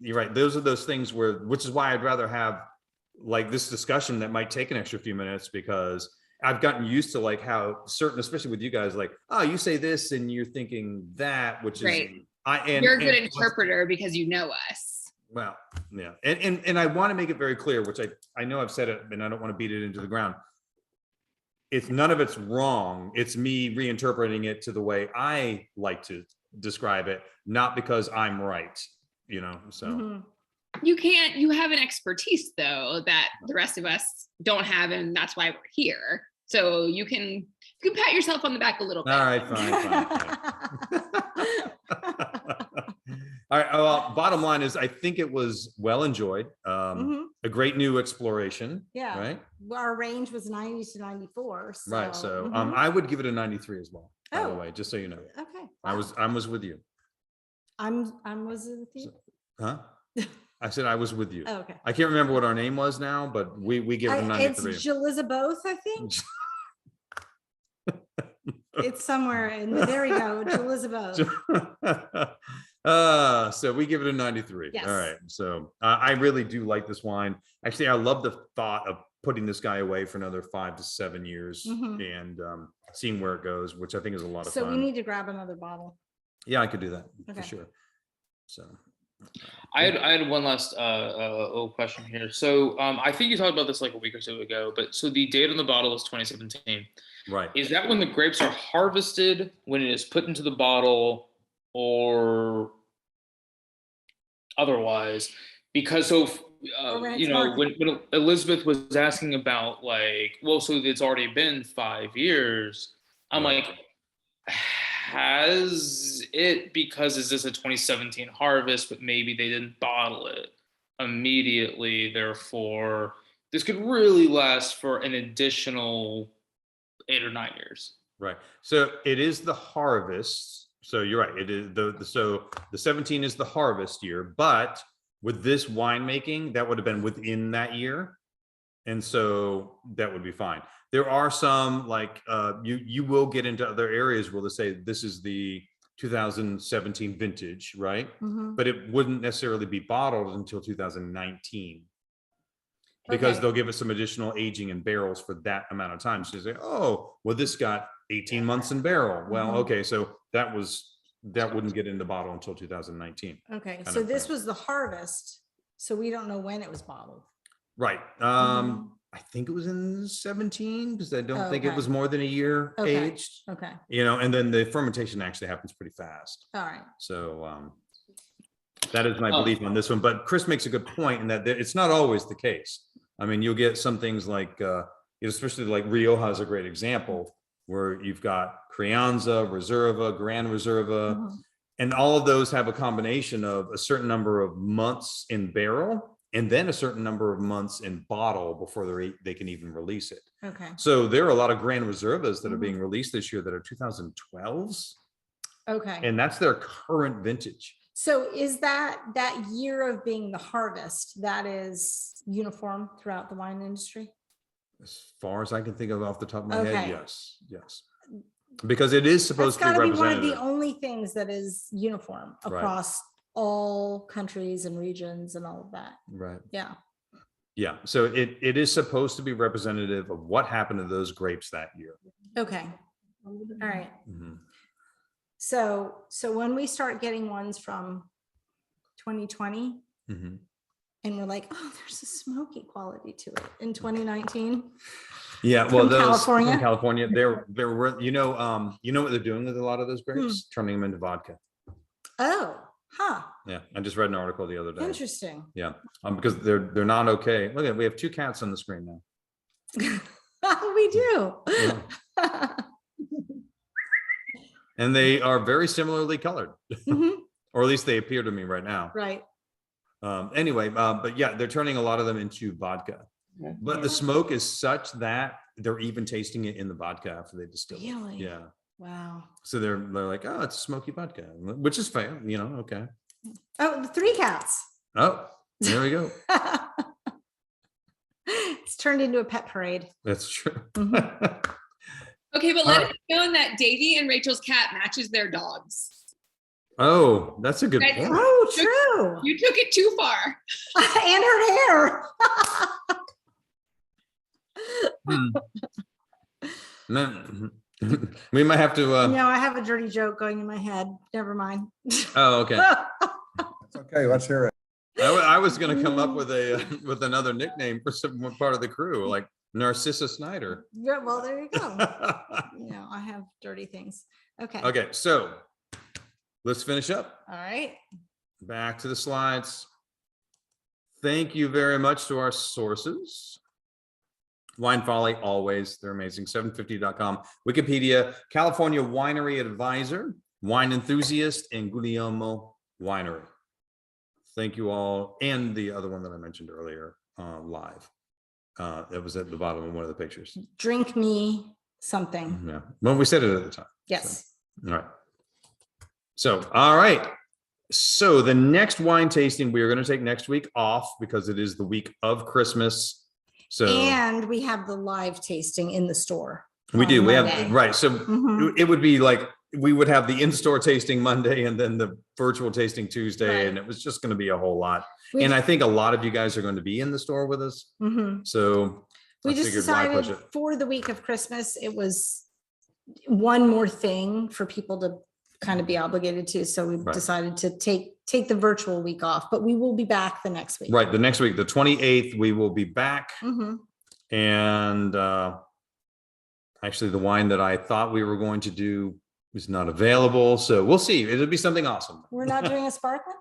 you're right. Those are those things which is why I'd rather have like this discussion that might take an extra few minutes because I've gotten used to like how certain, especially with you guys, like, oh, you say this and you're thinking that, which Right. is, You're a good interpreter because you know us. well, yeah. And I want to make it very clear, which I know I've said it and I don't want to beat it into the ground. It's none of it's wrong. It's me reinterpreting it to the way I like to describe it, not because I'm right, so. Mhm. You have an expertise though that the rest of us don't have, and that's why we're here. So you can pat yourself on the back a little bit. All right, fine. All right. Well, bottom line is I think it was well enjoyed. Mhm. A great new exploration. Yeah. Right. Our range was 90 to 94. So, Right. So mhm. I would give it a 93 as well, by the Oh. way, just so you know. Okay. I wow. was with you. I was with you. Huh? I said I was with you. Oh, okay. I can't remember what our name was now, but we give it a 93. It's Jalizaboth, I think. It's somewhere in there. We go, Jalizaboth. So we give it a 93. Yes. All right. So I really do like this wine. Actually, I love the thought of putting this guy away for another 5 to 7 years and seeing where it goes, which I think is a lot of So fun. we need to grab another bottle. Yeah, I could do that for Okay. sure. So I had one last little question here. So I think you talked about this like a week or so ago, but so the date on the bottle is 2017. right. Is that when the grapes are harvested, when it is put into the bottle, or otherwise? Because so when you it's know marketed. when Elizabeth was asking about like, well, so it's already been 5 years. I'm Right. like, has it, because is this a 2017 harvest, but maybe they didn't bottle it immediately, therefore this could really last for an additional 8 or 9 years. Right. So it is the harvest. So you're right. It is so the 17 is the harvest year, but with this winemaking, that would have been within that year. And so that would be fine. There are some like you will get into other areas where they say this is the 2017 vintage, right? Mhm. But it wouldn't necessarily be bottled until 2019. Because Okay. they'll give us some additional aging in barrels for that amount of time. So you say, oh, well, this got 18 months in barrel. Well, Mhm. okay, so that wouldn't get in the bottle until 2019. Okay, kind so of this thing. was the harvest, so we don't know when it was bottled. Right. Mhm. I think it was in 17 because I don't think it Okay. was more than a year Okay. aged. Okay, And then the fermentation actually happens pretty fast. all right. So that is my Oh. belief on this one. But Chris makes a good point in that it's not always the case. I mean, you'll get some things like, especially like Rioja is a great example, where you've got Crianza, Reserva, Gran Reserva, Mhm. and all of those have a combination of a certain number of months in barrel and then a certain number of months in bottle before they can even release it. Okay, So there are a lot of Gran Reservas that are Mhm. being released this year that are 2012s, okay. and that's their current vintage. So is that year of being the harvest, that is uniform throughout the wine industry? As far as I can think of off the top of my Okay. head, yes. Because it is That's supposed to be gotta be one of the representative. only things that is uniform Right. across all countries and regions and all of that. Right. Yeah, Yeah. So it is supposed to be representative of what happened to those grapes that year. okay, all right. Mhm. So when we start getting ones from 2020 Mhm. and we're like, oh, there's a smoky quality to it in 2019. Yeah. Well, From those California? from California, there were, what they're doing with a lot of those Hmm. grapes, turning them into vodka. Oh, huh, Yeah. I just read an article the other day. interesting. Yeah. Because they're not okay. Look at, we have two cats on the screen now. We do. Yeah. And they are very similarly colored, Mhm. or at least they appear to me right now. Right. Anyway, but yeah, they're turning a lot of them into vodka. But the smoke is such that they're even tasting it in the vodka after they distill it. Really? Yeah. Wow. So they're like, oh, it's smoky vodka, which is fair, okay. Oh, the 3 cats. Oh, there we go. It's turned into a pet parade. That's true. Mhm. Okay, but All let right. it be known that Davy and Rachel's cat matches their dogs. Oh, that's a good Guys, point. Oh, true. You took it too far. And her hair. Man, we might have to. No, I have a dirty joke going in my head. Never mind. Oh, okay. It's okay, let's hear it. I was going to come up with with another nickname for some part of the crew, like Narcissa Snyder. Yeah, well, there you go. I have dirty things. Okay. Okay, so let's finish up. All right. Back to the slides. Thank you very much to our sources. Wine Folly, always, they're amazing. 750.com, Wikipedia, California Winery Advisor, Wine Enthusiast, and Guglielmo Winery. Thank you all. And the other one that I mentioned earlier, live. It was at the bottom of one of the pictures. Drink me something. Yeah. Well, we said it at the time. Yes. All right. So, all right. So the next wine tasting we are going to take next week off because it is the week of Christmas. So And we have the live tasting in the store. we do. on We Monday. have, right. So Mhm. it would be like, we would have the in-store tasting Monday and then the virtual tasting Tuesday. Right. And it was just going to be a whole lot. We And I just- think a lot of you guys are going to be in the store with us. Mhm. So We I just figured why push decided it? for the week of Christmas, it was one more thing for people to kind of be obligated to. So we Right. decided to take the virtual week off, but we will be back the next week. Right. The next week, the 28th, we will be back. Mhm. And actually the wine that I thought we were going to do is not available. So we'll see. It'll be something awesome. We're not doing a sparkling?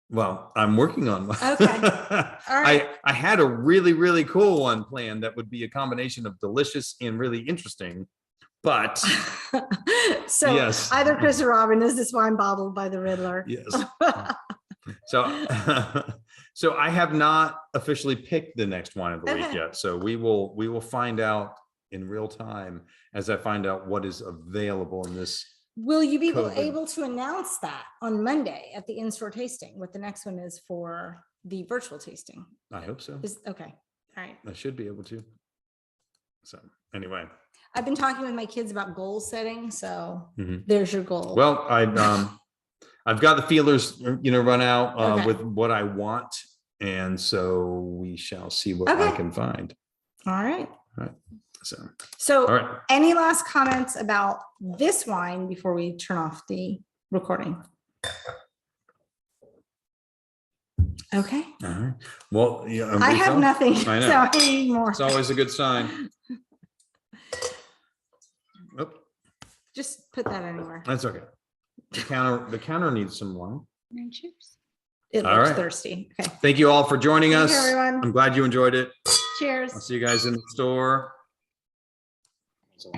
Well, I'm working on one. Okay. All right. I had a really, really cool one planned that would be a combination of delicious and really interesting. But So yes. either Chris or Robin, is this wine bottled by the Riddler? Yes. So so I have not officially picked the next wine of the week Okay. yet. So we will find out in real time as I find out what is available in this. Will you be COVID. able to announce that on Monday at the in-store tasting, what the next one is for the virtual tasting? I hope so. Okay. All right. I should be able to. So anyway. I've been talking with my kids about goal setting, so Mhm. there's your goal. Well, I've got the feelers, run out Okay. with what I want. And so we shall see what I Okay. can find. All right. So, all right. Any last comments about this wine before we turn off the recording? Okay. All right. Well, yeah, I have refill? nothing. I know. So I need more. It's always a good sign. Oh, Just put that anywhere. that's okay. The counter needs some wine. It All looks right. thirsty. Okay. Thank you all for joining Thank us. you, everyone. I'm glad you enjoyed it. Cheers. I'll see you guys in the store. So,